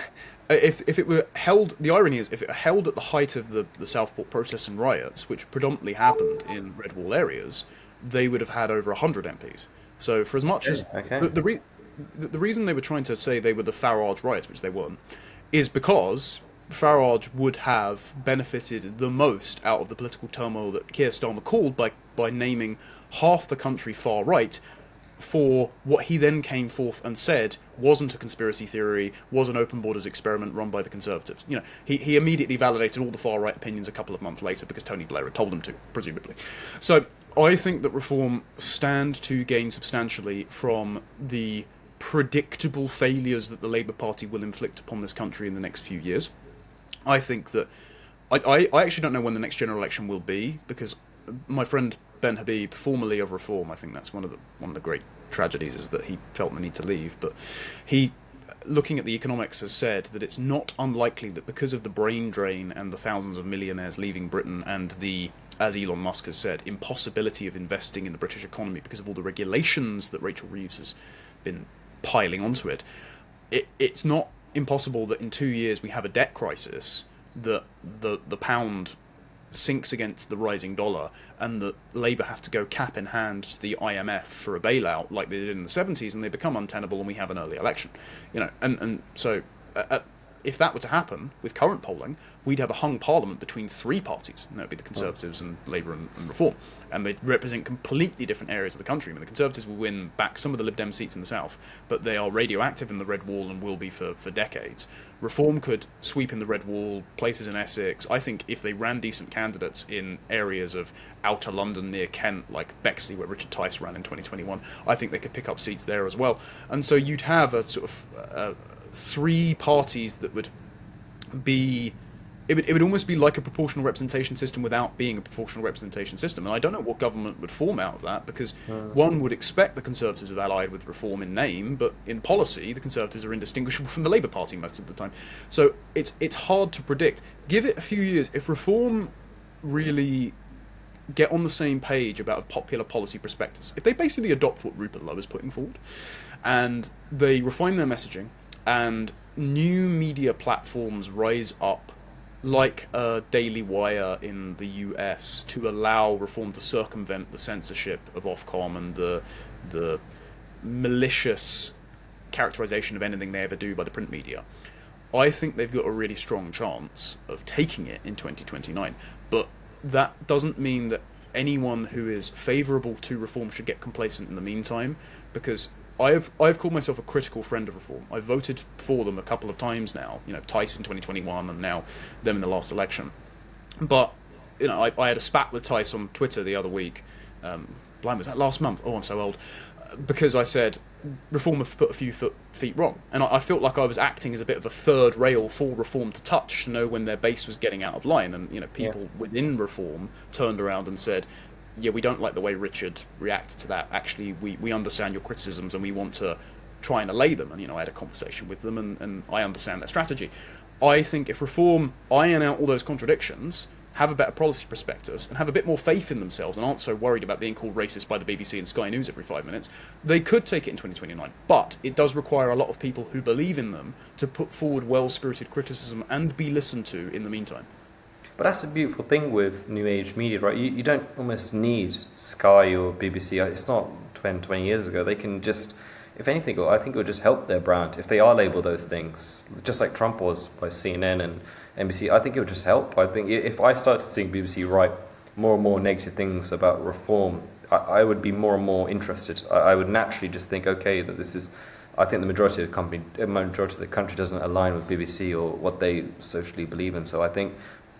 If it were held, the irony is, if it were held at the height of the Southport protests and riots, which predominantly happened in Red Wall areas, they would have had over 100 MPs. So for as much as... The reason they were trying to say they were the Farage riots, which they weren't, is because Farage would have benefited the most out of the political turmoil that Keir Starmer called by naming half the country far right for what he then came forth and said wasn't a conspiracy theory, was an open borders experiment run by the Conservatives. You know, he immediately validated all the far right opinions a couple of months later because Tony Blair had told him to, presumably. So I think that Reform stand to gain substantially from the predictable failures that the Labour Party will inflict upon this country in the next few years. I think that... I actually don't know when the next general election will be, because my friend Ben Habib, formerly of Reform, I think that's one of the great tragedies is that he felt the need to leave, but he, looking at the economics, has said that it's not unlikely that because of the brain drain and the thousands of millionaires leaving Britain and the, as Elon Musk has said, impossibility of investing in the British economy because of all the regulations that Rachel Reeves has been piling onto it, it's not impossible that in 2 years we have a debt crisis, that the pound sinks against the rising dollar, and that Labour have to go cap in hand to the IMF for a bailout like they did in the 70s, and they become untenable, and we have an early election. And so if that were to happen with current polling, we'd have a hung parliament between three parties, and that would be the Conservatives and Labour and Reform, and they represent completely different areas of the country. I mean, the Conservatives will win back some of the Lib Dem seats in the south, but they are radioactive in the Red Wall and will be for decades. Reform could sweep in the Red Wall, places in Essex. I think if they ran decent candidates in areas of outer London near Kent, like Bexley, where Richard Tice ran in 2021, I think they could pick up seats there as well. And so you'd have a sort of three parties that would be... It would almost be like a proportional representation system without being a proportional representation system. And I don't know what government would form out of that, because one would expect the Conservatives have allied with Reform in name, but in policy, the Conservatives are indistinguishable from the Labour Party most of the time. So it's hard to predict. Give it a few years. If Reform really get on the same page about popular policy perspectives, if they basically adopt what Rupert Lowe is putting forward, and they refine their messaging, and new media platforms rise up, like Daily Wire in the US, to allow Reform to circumvent the censorship of Ofcom and the malicious characterization of anything they ever do by the print media, I think they've got a really strong chance of taking it in 2029. But that doesn't mean that anyone who is favourable to Reform should get complacent in the meantime, because I've called myself a critical friend of Reform. I've voted for them a couple of times now. Tice in 2021 and now them in the last election. But I had a spat with Tice on Twitter the other week. Was that last month? Oh, I'm so old. Because I said Reform have put a few feet wrong, and I felt like I was acting as a bit of a third rail for Reform to touch, to know when their base was getting out of line. And people within Reform turned around and said, yeah, we don't like the way Richard reacted to that. Actually, we understand your criticisms and we want to try and allay them. And, I had a conversation with them and I understand their strategy. I think if Reform iron out all those contradictions, have a better policy prospectus, and have a bit more faith in themselves and aren't so worried about being called racist by the BBC and Sky News every 5 minutes, they could take it in 2029. But it does require a lot of people who believe in them to put forward well-spirited criticism and be listened to in the meantime. But that's the beautiful thing with new age media, right? You don't almost need Sky or BBC. It's not 20 years ago. They can just, if anything, I think it would just help their brand if they are labelled those things, just like Trump was by CNN and NBC. I think it would just help. I think if I started seeing BBC write more and more negative things about Reform, I would be more and more interested. I would naturally just think, okay, that this is... I think the majority of the country doesn't align with BBC or what they socially believe in. So I think,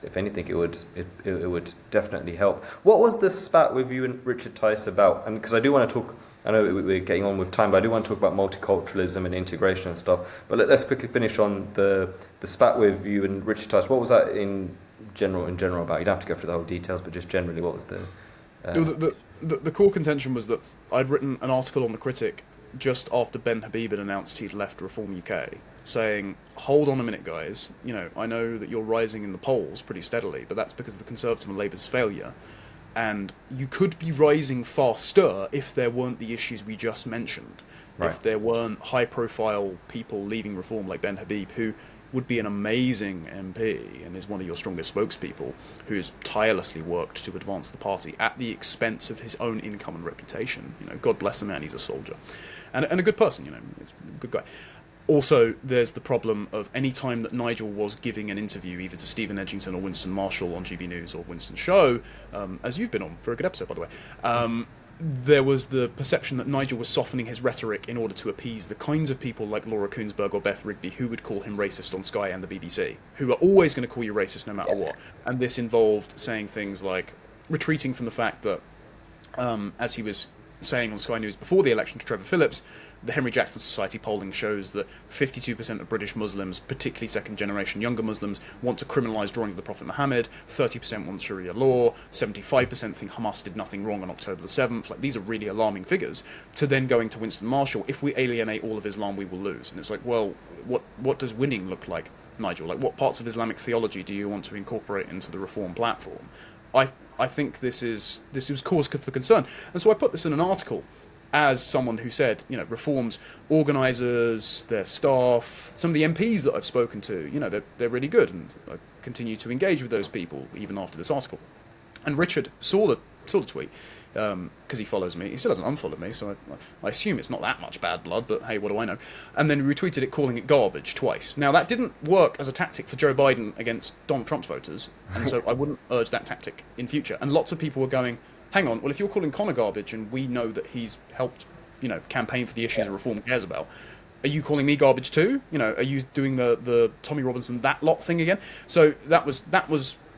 if anything, it would definitely help. What was this spat with you and Richard Tice about? And because I do want to talk, I know we're getting on with time, but I do want to talk about multiculturalism and integration and stuff. But let's quickly finish on the spat with you and Richard Tice. What was that in general about? You don't have to go through the whole details, but just generally, what was the... The core contention was that I'd written an article on The Critic just after Ben Habib had announced he'd left Reform UK, saying, hold on a minute, guys, I know that you're rising in the polls pretty steadily, but that's because of the Conservative and Labour's failure, and you could be rising faster if there weren't the issues we just mentioned. Right. If there weren't high-profile people leaving Reform like Ben Habib, who would be an amazing MP and is one of your strongest spokespeople, who's tirelessly worked to advance the party at the expense of his own income and reputation. God bless the man, he's a soldier. And a good person, he's a good guy. Also, there's the problem of any time that Nigel was giving an interview, either to Stephen Edgington or Winston Marshall on GB News or Winston's show, as you've been on for a good episode, by the way, there was the perception that Nigel was softening his rhetoric in order to appease the kinds of people like Laura Koonsberg or Beth Rigby who would call him racist on Sky and the BBC, who are always going to call you racist no matter what. And this involved saying things like retreating from the fact that, as he was saying on Sky News before the election to Trevor Phillips, the Henry Jackson Society polling shows that 52% of British Muslims, particularly second-generation younger Muslims, want to criminalise drawings of the Prophet Muhammad, 30% want Sharia law, 75% think Hamas did nothing wrong on October the 7th. These are really alarming figures. To then going to Winston Marshall, if we alienate all of Islam, we will lose. And it's like, well, what does winning look like, Nigel? What parts of Islamic theology do you want to incorporate into the Reform platform? I think this was cause for concern. And so I put this in an article, as someone who said, Reform's organisers, their staff, some of the MPs that I've spoken to, they're really good, and I continue to engage with those people even after this article. And Richard saw the tweet, because he follows me. He still hasn't unfollowed me, so I assume it's not that much bad blood, but hey, what do I know? And then retweeted it, calling it garbage twice. Now, that didn't work as a tactic for Joe Biden against Donald Trump's voters, and so I wouldn't urge that tactic in future. And lots of people were going, hang on, well, if you're calling Connor garbage, and we know that he's helped, campaign for the issues Reform cares about, are you calling me garbage too? Are you doing the Tommy Robinson that lot thing again? So that was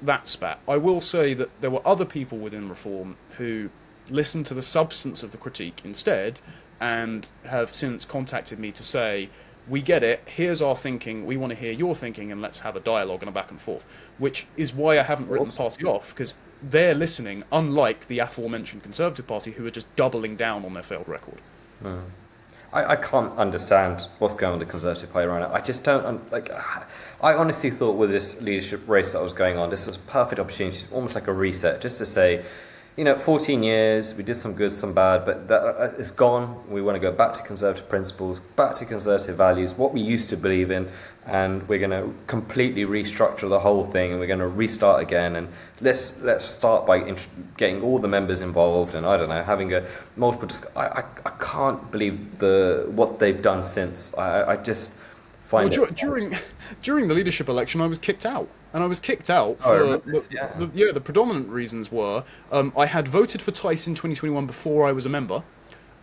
that spat. I will say that there were other people within Reform who listened to the substance of the critique instead, and have since contacted me to say, we get it, here's our thinking, we want to hear your thinking, and let's have a dialogue and a back and forth. Which is why I haven't written the party off, because they're listening, unlike the aforementioned Conservative Party, who are just doubling down on their failed record. I can't understand what's going on with the Conservative Party right now. I just don't, I honestly thought with this leadership race that was going on, this was a perfect opportunity, almost like a reset, just to say, 14 years, we did some good, some bad, but that, it's gone. We want to go back to conservative principles, back to conservative values, what we used to believe in, and we're going to completely restructure the whole thing, and we're going to restart again. And let's start by getting all the members involved, and I don't know, having a multiple. I can't believe what they've done since. I just find during the leadership election, I was kicked out. And I was kicked out for the predominant reasons were I had voted for Tice in 2021 before I was a member.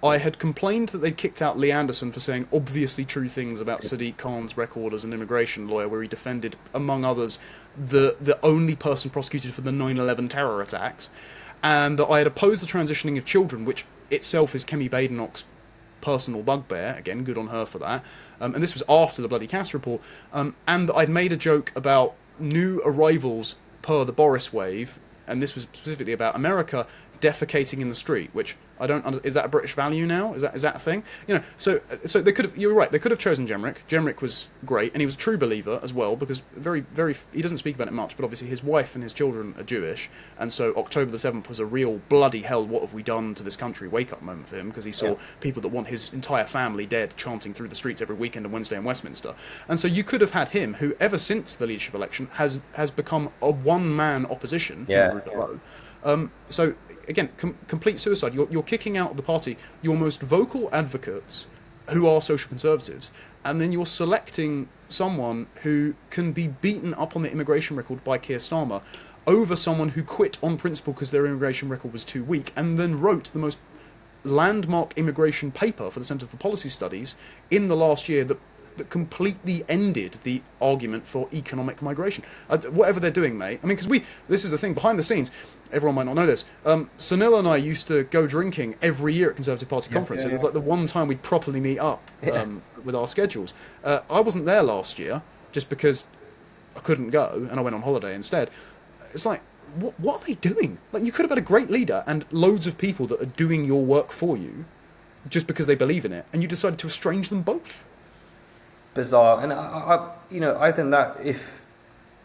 I had complained that they'd kicked out Lee Anderson for saying obviously true things about Sadiq Khan's record as an immigration lawyer, where he defended, among others, the only person prosecuted for the 9/11 terror attacks, and that I had opposed the transitioning of children, which itself is Kemi Badenoch's personal bugbear. Again, good on her for that. And this was after the bloody Cass report. And I'd made a joke about new arrivals per the Boris wave, and this was specifically about America defecating in the street, which I don't is that a British value now? Is that a thing? So they could have, you were right, they could have chosen Jemrick. Jemrick was great, and he was a true believer as well, because very he doesn't speak about it much, but obviously his wife and his children are Jewish, and so October the 7th was a real bloody hell, what have we done to this country wake up moment for him, because he saw people that want his entire family dead chanting through the streets every weekend and Wednesday in Westminster. And so you could have had him, who ever since the leadership election has become a one-man opposition in Rupert Lowe. So again, complete suicide. You're kicking out of the party your most vocal advocates, who are social conservatives, and then you're selecting someone who can be beaten up on the immigration record by Keir Starmer over someone who quit on principle because their immigration record was too weak, and then wrote the most landmark immigration paper for the Centre for Policy Studies in the last year that completely ended the argument for economic migration. Whatever they're doing, mate. I mean, because this is the thing, behind the scenes, everyone might not know this, Sunil and I used to go drinking every year at Conservative Party conference. It was like the one time we'd properly meet up with our schedules. I wasn't there last year, just because I couldn't go, and I went on holiday instead. It's like, what are they doing? Like, you could have had a great leader and loads of people that are doing your work for you, just because they believe in it, and you decided to estrange them both. Bizarre. And I think that if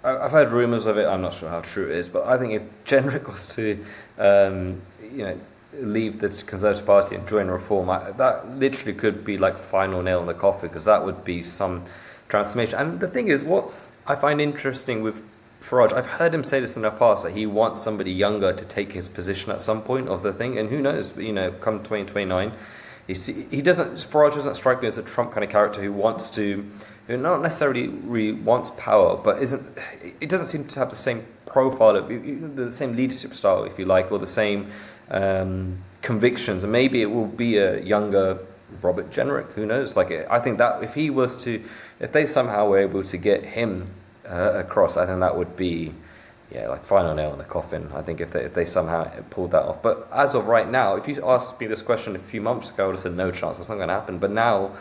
I've heard rumours of it, I'm not sure how true it is, but I think if Jenrick was to leave the Conservative Party and join Reform, that literally could be like final nail in the coffin, because that would be some transformation. And the thing is, what I find interesting with Farage, I've heard him say this in the past, that he wants somebody younger to take his position at some point of the thing, and who knows, come 2029, Farage doesn't strike me as a Trump kind of character who not necessarily really wants power, but it doesn't seem to have the same profile, the same leadership style, if you like, or the same convictions. And maybe it will be a younger Robert Jenrick, who knows? I think that if they somehow were able to get him across, I think that would be final nail in the coffin. I think if they somehow pulled that off. But as of right now, if you asked me this question a few months ago, I would have said no chance, that's not going to happen. But now,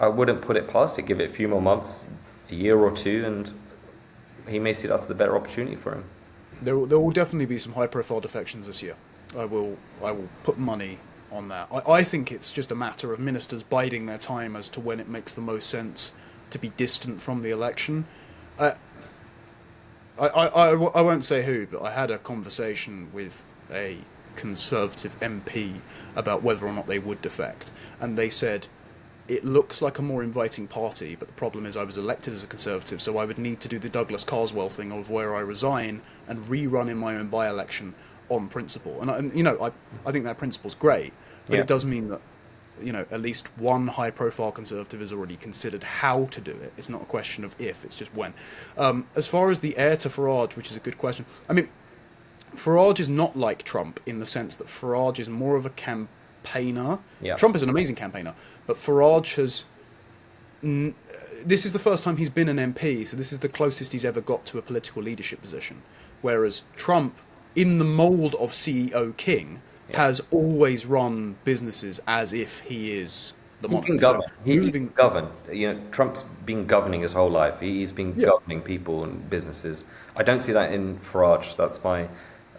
I wouldn't put it past it. Give it a few more months, a year or two, and he may see that's the better opportunity for him. There will definitely be some high-profile defections this year. I will put money on that. I think it's just a matter of ministers biding their time as to when it makes the most sense to be distant from the election. I won't say who, but I had a conversation with a Conservative MP about whether or not they would defect, and they said it looks like a more inviting party, but the problem is I was elected as a Conservative, so I would need to do the Douglas Carswell thing of where I resign and rerun in my own by-election on principle. And you know, I think that principle's great, but Yeah. it does mean that, you know, at least one high-profile Conservative has already considered how to do it. It's not a question of if, it's just when. As far as the heir to Farage, which is a good question, I mean, Farage is not like Trump in the sense that Farage is more of a campaigner. Yeah. Trump is an amazing campaigner, but Farage has. This is the first time he's been an MP, so this is the closest he's ever got to a political leadership position. Whereas Trump, in the mould of CEO King, has always run businesses as if he is the He monarch. can govern. So He can govern. You know, Trump's been governing his whole life. He's been Yeah. governing people and businesses. I don't see that in Farage. That's my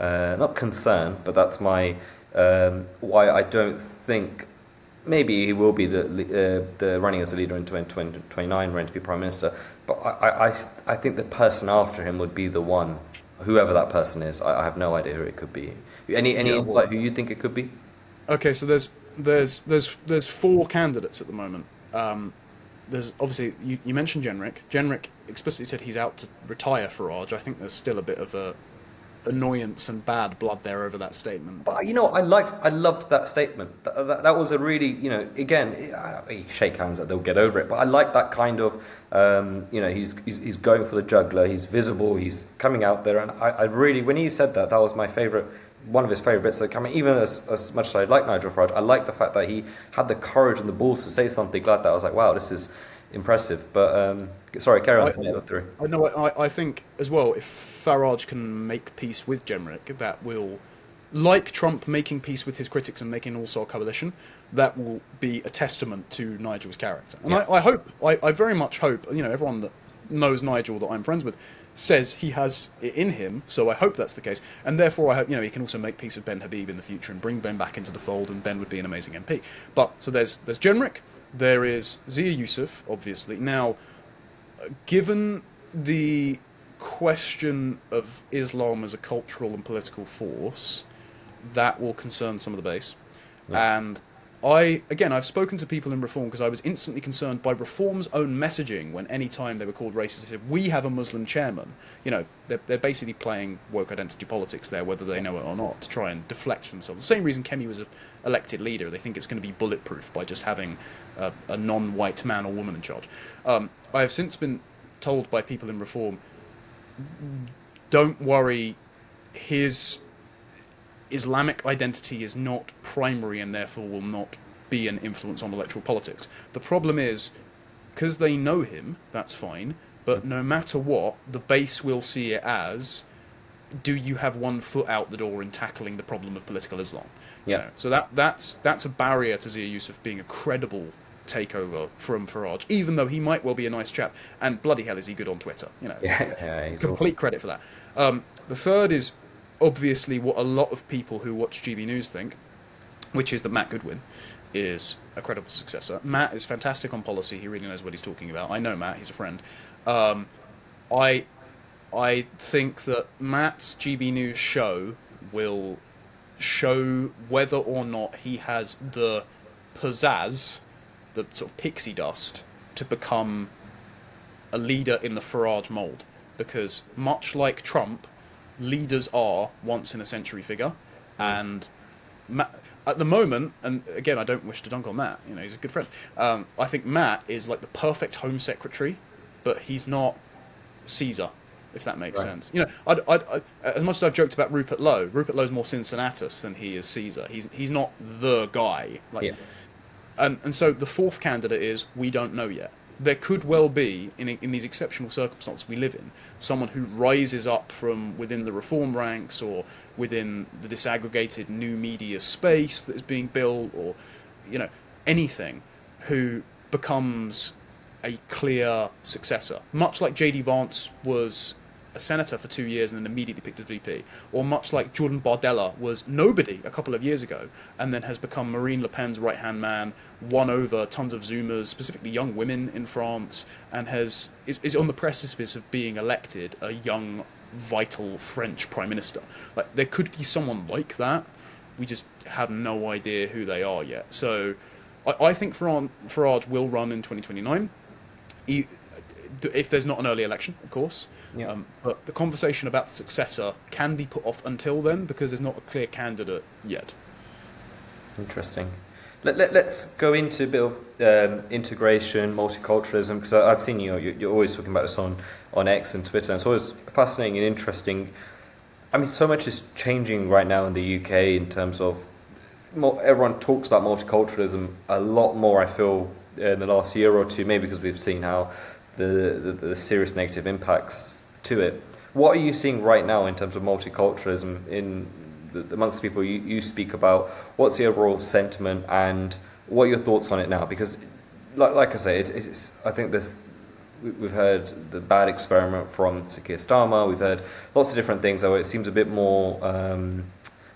not concern, but that's my why I don't think. Maybe he will be the running as a leader in 2029, running to be prime minister. But I think the person after him would be the one, whoever that person is. I have no idea who it could be. Any insight who you think it could be? Okay, so there's four candidates at the moment. There's obviously you mentioned Jenrick. Jenrick explicitly said he's out to retire Farage. I think there's still a bit of a annoyance and bad blood there over that statement. But you know, I loved that statement. That was a really, you know, again, you shake hands, they'll get over it. But I like that kind of, you know, he's going for the juggler. He's visible. He's coming out there, and I really, when he said that, that was my favorite. One of his favourite bits of coming, even as much as I like Nigel Farage, I like the fact that he had the courage and the balls to say something like that. I was like, wow, this is impressive. But sorry, carry on. I think as well, if Farage can make peace with Jenrick, that will, like Trump making peace with his critics and making an all-star coalition, that will be a testament to Nigel's character. And I very much hope, you know, everyone that knows Nigel that I'm friends with says he has it in him, so I hope that's the case. And therefore I hope, you know, he can also make peace with Ben Habib in the future and bring Ben back into the fold, and Ben would be an amazing MP. But, so there's Jenrick, there is Zia Yusuf, obviously. Now, given the question of Islam as a cultural and political force, that will concern some of the base. Yeah. And I've spoken to people in Reform because I was instantly concerned by Reform's own messaging when any time they were called racist, they said, we have a Muslim chairman. You know, they're basically playing woke identity politics there, whether they know it or not, to try and deflect from themselves. The same reason Kemi was an elected leader. They think it's going to be bulletproof by just having a non-white man or woman in charge. I have since been told by people in Reform, don't worry, his Islamic identity is not primary and therefore will not be an influence on electoral politics. The problem is, because they know him, that's fine, but no matter what, the base will see it as, do you have one foot out the door in tackling the problem of political Islam? Yeah. You know, so that's a barrier to Zia Yusuf being a credible takeover from Farage, even though he might well be a nice chap, and bloody hell is he good on Twitter. You know, he's complete credit for that. The third is obviously what a lot of people who watch GB News think, which is that Matt Goodwin is a credible successor. Matt is fantastic on policy. He really knows what he's talking about. I know Matt. He's a friend. I think that Matt's GB News show will show whether or not he has the pizzazz, the sort of pixie dust, to become a leader in the Farage mould. Because much like Trump, leaders are once-in-a-century figure, and Matt, at the moment, and again, I don't wish to dunk on Matt, you know, he's a good friend, I think Matt is like the perfect Home Secretary, but he's not Caesar, if that makes sense. You know, I as much as I've joked about Rupert Lowe's more Cincinnatus than he is Caesar. He's not the guy. And so the fourth candidate is, we don't know yet. There could well be, in these exceptional circumstances we live in, someone who rises up from within the Reform ranks or within the disaggregated new media space that is being built, or, you know, anything, who becomes a clear successor. Much like JD Vance was a senator for 2 years and then immediately picked as VP, or much like Jordan Bardella was nobody a couple of years ago and then has become Marine Le Pen's right-hand man, won over tons of Zoomers, specifically young women in France, and is on the precipice of being elected a young, vital French prime minister. Like, there could be someone like that, We just have no idea who they are yet. So I think Farage will run in 2029, if there's not an early election, of course. Yeah. But the conversation about the successor can be put off until then because there's not a clear candidate yet. Interesting. Let's go into a bit of integration, multiculturalism, because I've seen you're always talking about this on X and Twitter, and it's always fascinating and interesting. I mean, so much is changing right now in the UK in terms of everyone talks about multiculturalism a lot more, I feel, in the last year or two, maybe because we've seen how the serious negative impacts to it. What are you seeing right now in terms of multiculturalism amongst the people you speak about? What's the overall sentiment, and what are your thoughts on it now? Because, like I say, it's I think we've heard the bad experiment from Sakir Starmer. We've heard lots of different things, though it seems a bit more.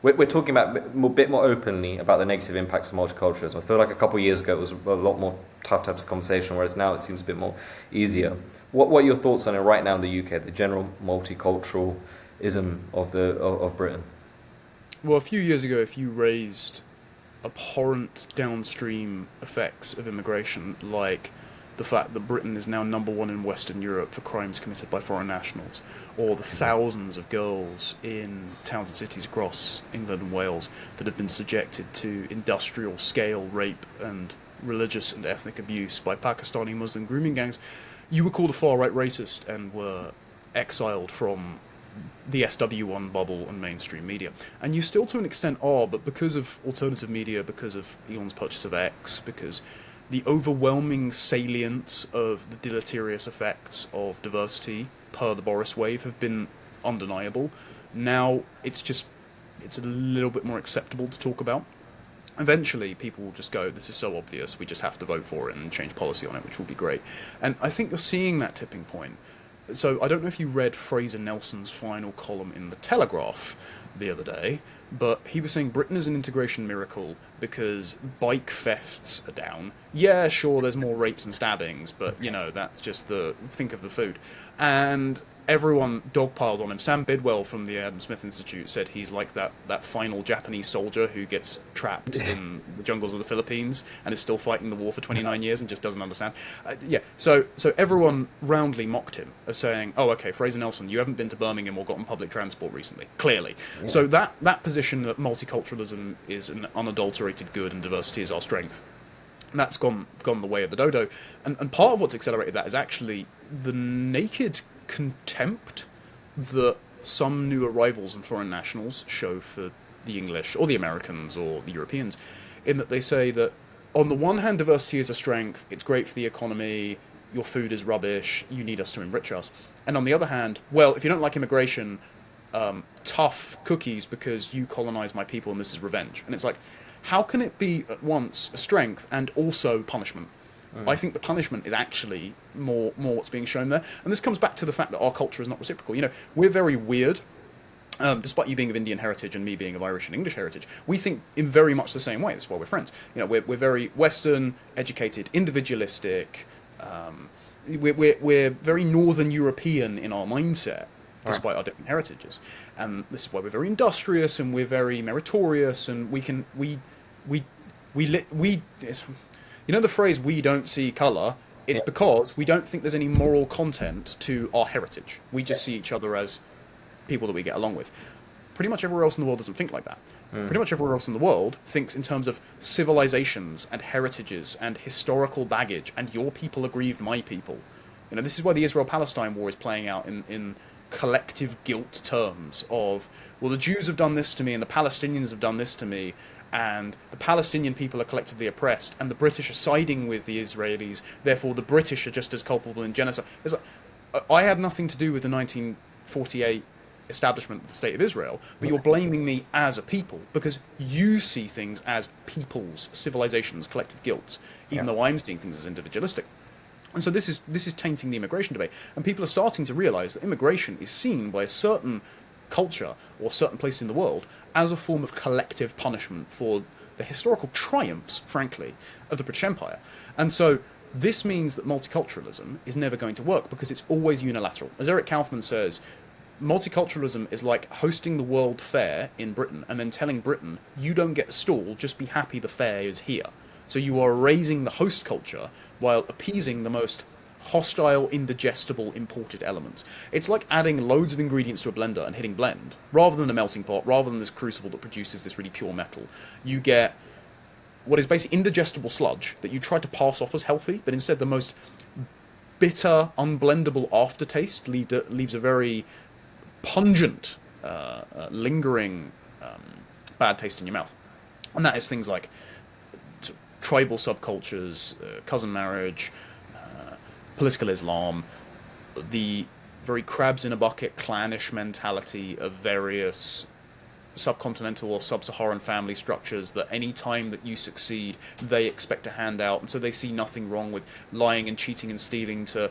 We're talking about a bit more openly about the negative impacts of multiculturalism. I feel like a couple of years ago it was a lot more tough to have this conversation, whereas now it seems a bit more easier. What are your thoughts on it right now in the UK, the general multiculturalism of Britain? Well, a few years ago, if you raised abhorrent downstream effects of immigration, like the fact that Britain is now number one in Western Europe for crimes committed by foreign nationals, or the thousands of girls in towns and cities across England and Wales that have been subjected to industrial scale rape and religious and ethnic abuse by Pakistani Muslim grooming gangs, you were called a far-right racist and were exiled from the SW1 bubble and mainstream media. And you still to an extent are, but because of alternative media, because of Elon's purchase of X, because the overwhelming salience of the deleterious effects of diversity per the Boris wave have been undeniable. Now it's a little bit more acceptable to talk about. Eventually people will just go, this is so obvious, we just have to vote for it and change policy on it, which will be great. And I think you're seeing that tipping point. So I don't know if you read Fraser Nelson's final column in The Telegraph the other day, but he was saying Britain is an integration miracle because bike thefts are down. Yeah, sure, there's more rapes and stabbings, but, that's just think of the food. And everyone dogpiled on him. Sam Bidwell from the Adam Smith Institute said he's like that final Japanese soldier who gets trapped in the jungles of the Philippines and is still fighting the war for 29 years and just doesn't understand. So everyone roundly mocked him as saying, oh, okay, Fraser Nelson, you haven't been to Birmingham or gotten public transport recently, clearly. Yeah. So that position that multiculturalism is an unadulterated good and diversity is our strength, that's gone the way of the dodo. And part of what's accelerated that is actually the naked contempt that some new arrivals and foreign nationals show for the English or the Americans or the Europeans, in that they say that on the one hand diversity is a strength, it's great for the economy, your food is rubbish, you need us to enrich us, and on the other hand, well, if you don't like immigration, tough cookies because you colonize my people and this is revenge. And it's like, how can it be at once a strength and also punishment? I think the punishment is actually more what's being shown there. And this comes back to the fact that our culture is not reciprocal. We're very weird. Despite you being of Indian heritage and me being of Irish and English heritage, we think in very much the same way. That's why we're friends. We're very Western, educated, individualistic. We're very Northern European in our mindset, despite our different heritages. And this is why we're very industrious and we're very meritorious, and the phrase "we don't see colour." It's because we don't think there's any moral content to our heritage. We just see each other as people that we get along with. Pretty much everywhere else in the world doesn't think like that. Pretty much everywhere else in the world thinks in terms of civilizations and heritages and historical baggage, and your people aggrieved my people. This is why the Israel-Palestine war is playing out in collective guilt terms of, well, the Jews have done this to me and the Palestinians have done this to me, and the Palestinian people are collectively oppressed, and the British are siding with the Israelis, therefore the British are just as culpable in genocide. It's like, I had nothing to do with the 1948 establishment of the State of Israel, but you're blaming me as a people, because you see things as peoples, civilizations, collective guilt, even though I'm seeing things as individualistic. And so this is tainting the immigration debate, and people are starting to realise that immigration is seen by a certain culture or certain place in the world as a form of collective punishment for the historical triumphs, frankly, of the British Empire. And so this means that multiculturalism is never going to work because it's always unilateral. As Eric Kaufman says, multiculturalism is like hosting the World Fair in Britain and then telling Britain, you don't get a stall, just be happy the fair is here. So you are raising the host culture while appeasing the most hostile, indigestible imported elements. It's like adding loads of ingredients to a blender and hitting blend, rather than a melting pot, rather than this crucible that produces this really pure metal. You get what is basically indigestible sludge that you try to pass off as healthy, but instead the most bitter, unblendable aftertaste leaves a very pungent, lingering bad taste in your mouth. And that is things like sort of tribal subcultures, cousin marriage, political Islam, the very crabs in a bucket clannish mentality of various subcontinental or sub-Saharan family structures that any time that you succeed, they expect to hand out, and so they see nothing wrong with lying and cheating and stealing to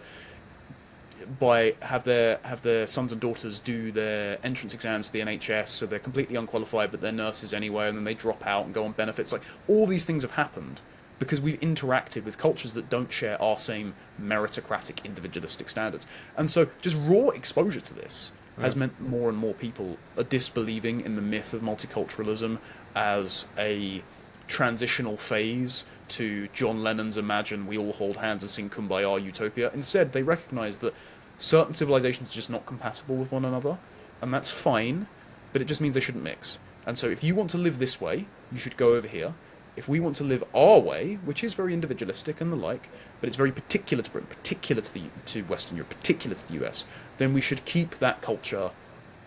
have their sons and daughters do their entrance exams to the NHS, so they're completely unqualified, but they're nurses anyway, and then they drop out and go on benefits. Like, all these things have happened because we've interacted with cultures that don't share our same meritocratic, individualistic standards. And so just raw exposure to this has meant more and more people are disbelieving in the myth of multiculturalism as a transitional phase to John Lennon's Imagine We All Hold Hands and Sing Kumbaya Utopia. Instead, they recognize that certain civilizations are just not compatible with one another, and that's fine, but it just means they shouldn't mix. And so if you want to live this way, you should go over here. If we want to live our way, which is very individualistic and the like, but it's very particular to Britain, particular to Western Europe, particular to the US, then we should keep that culture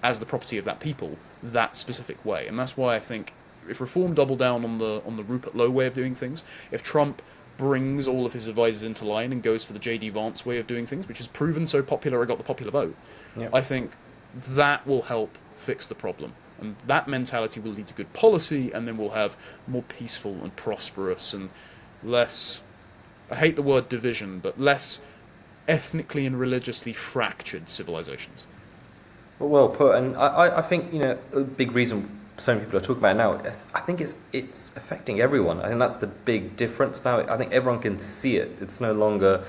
as the property of that people, that specific way. And that's why I think if Reform double down on the Rupert Lowe way of doing things, if Trump brings all of his advisors into line and goes for the JD Vance way of doing things, which has proven so popular or got the popular vote, I think that will help fix the problem. And that mentality will lead to good policy, and then we'll have more peaceful and prosperous and less, I hate the word division, but less ethnically and religiously fractured civilizations. Well put, and I think, you know, a big reason so many people are talking about it now, I think it's affecting everyone. I think that's the big difference now. I think everyone can see it. It's no longer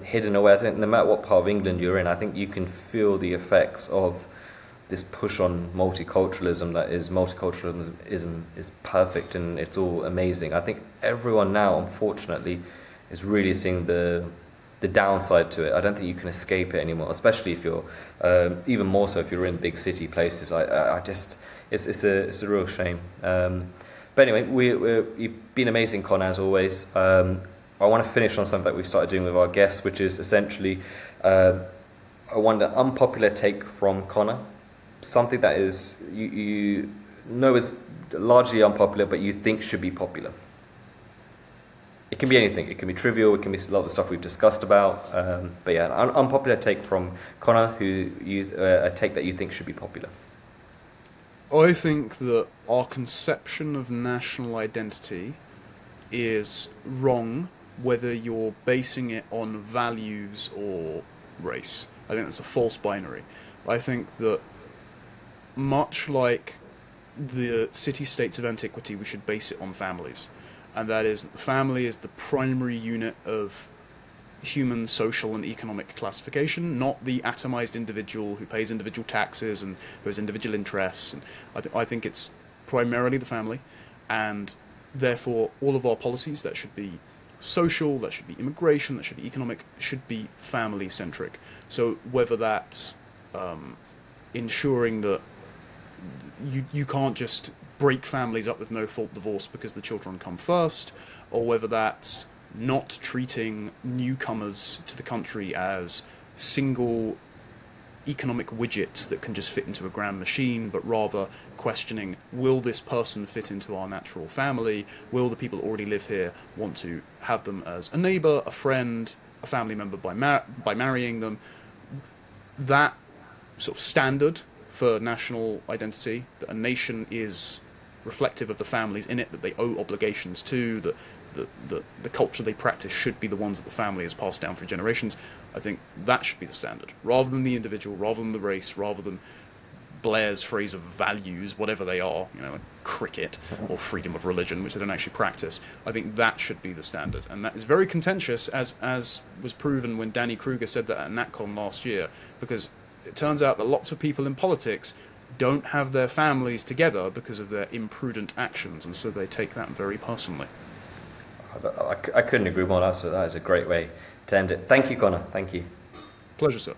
hidden away. I think no matter what part of England you're in, I think you can feel the effects of this push on multiculturalism. Multiculturalism is perfect and it's all amazing. I think everyone now, unfortunately, is really seeing the downside to it. I don't think you can escape it anymore, especially if you're even more so if you're in big city places. I just it's a real shame. But anyway, you've been amazing, Con, as always. I want to finish on something that we started doing with our guests, which is essentially I want an unpopular take from Connor. Something that is you know is largely unpopular, but you think should be popular. It can be anything. It can be trivial. It can be a lot of the stuff we've discussed about. But yeah, an unpopular take from Connor, who a take that you think should be popular. I think that our conception of national identity is wrong, whether you're basing it on values or race. I think that's a false binary. I think that much like the city-states of antiquity, we should base it on families. And that is that the family is the primary unit of human social and economic classification, not the atomized individual who pays individual taxes and who has individual interests. And I think it's primarily the family, and therefore all of our policies, that should be social, that should be immigration, that should be economic, should be family-centric. So whether that's ensuring that you can't just break families up with no-fault divorce because the children come first, or whether that's not treating newcomers to the country as single economic widgets that can just fit into a grand machine, but rather questioning, will this person fit into our natural family? Will the people that already live here want to have them as a neighbour, a friend, a family member by marrying them? That sort of standard for national identity, that a nation is reflective of the families in it, that they owe obligations to, that the culture they practice should be the ones that the family has passed down for generations. I think that should be the standard, rather than the individual, rather than the race, rather than Blair's phrase of values, whatever they are, you know, like cricket or freedom of religion, which they don't actually practice. I think that should be the standard, and that is very contentious, as was proven when Danny Kruger said that at NatCon last year, because it turns out that lots of people in politics don't have their families together because of their imprudent actions, and so they take that very personally. I couldn't agree more. That is a great way to end it. Thank you, Connor. Thank you. Pleasure, sir.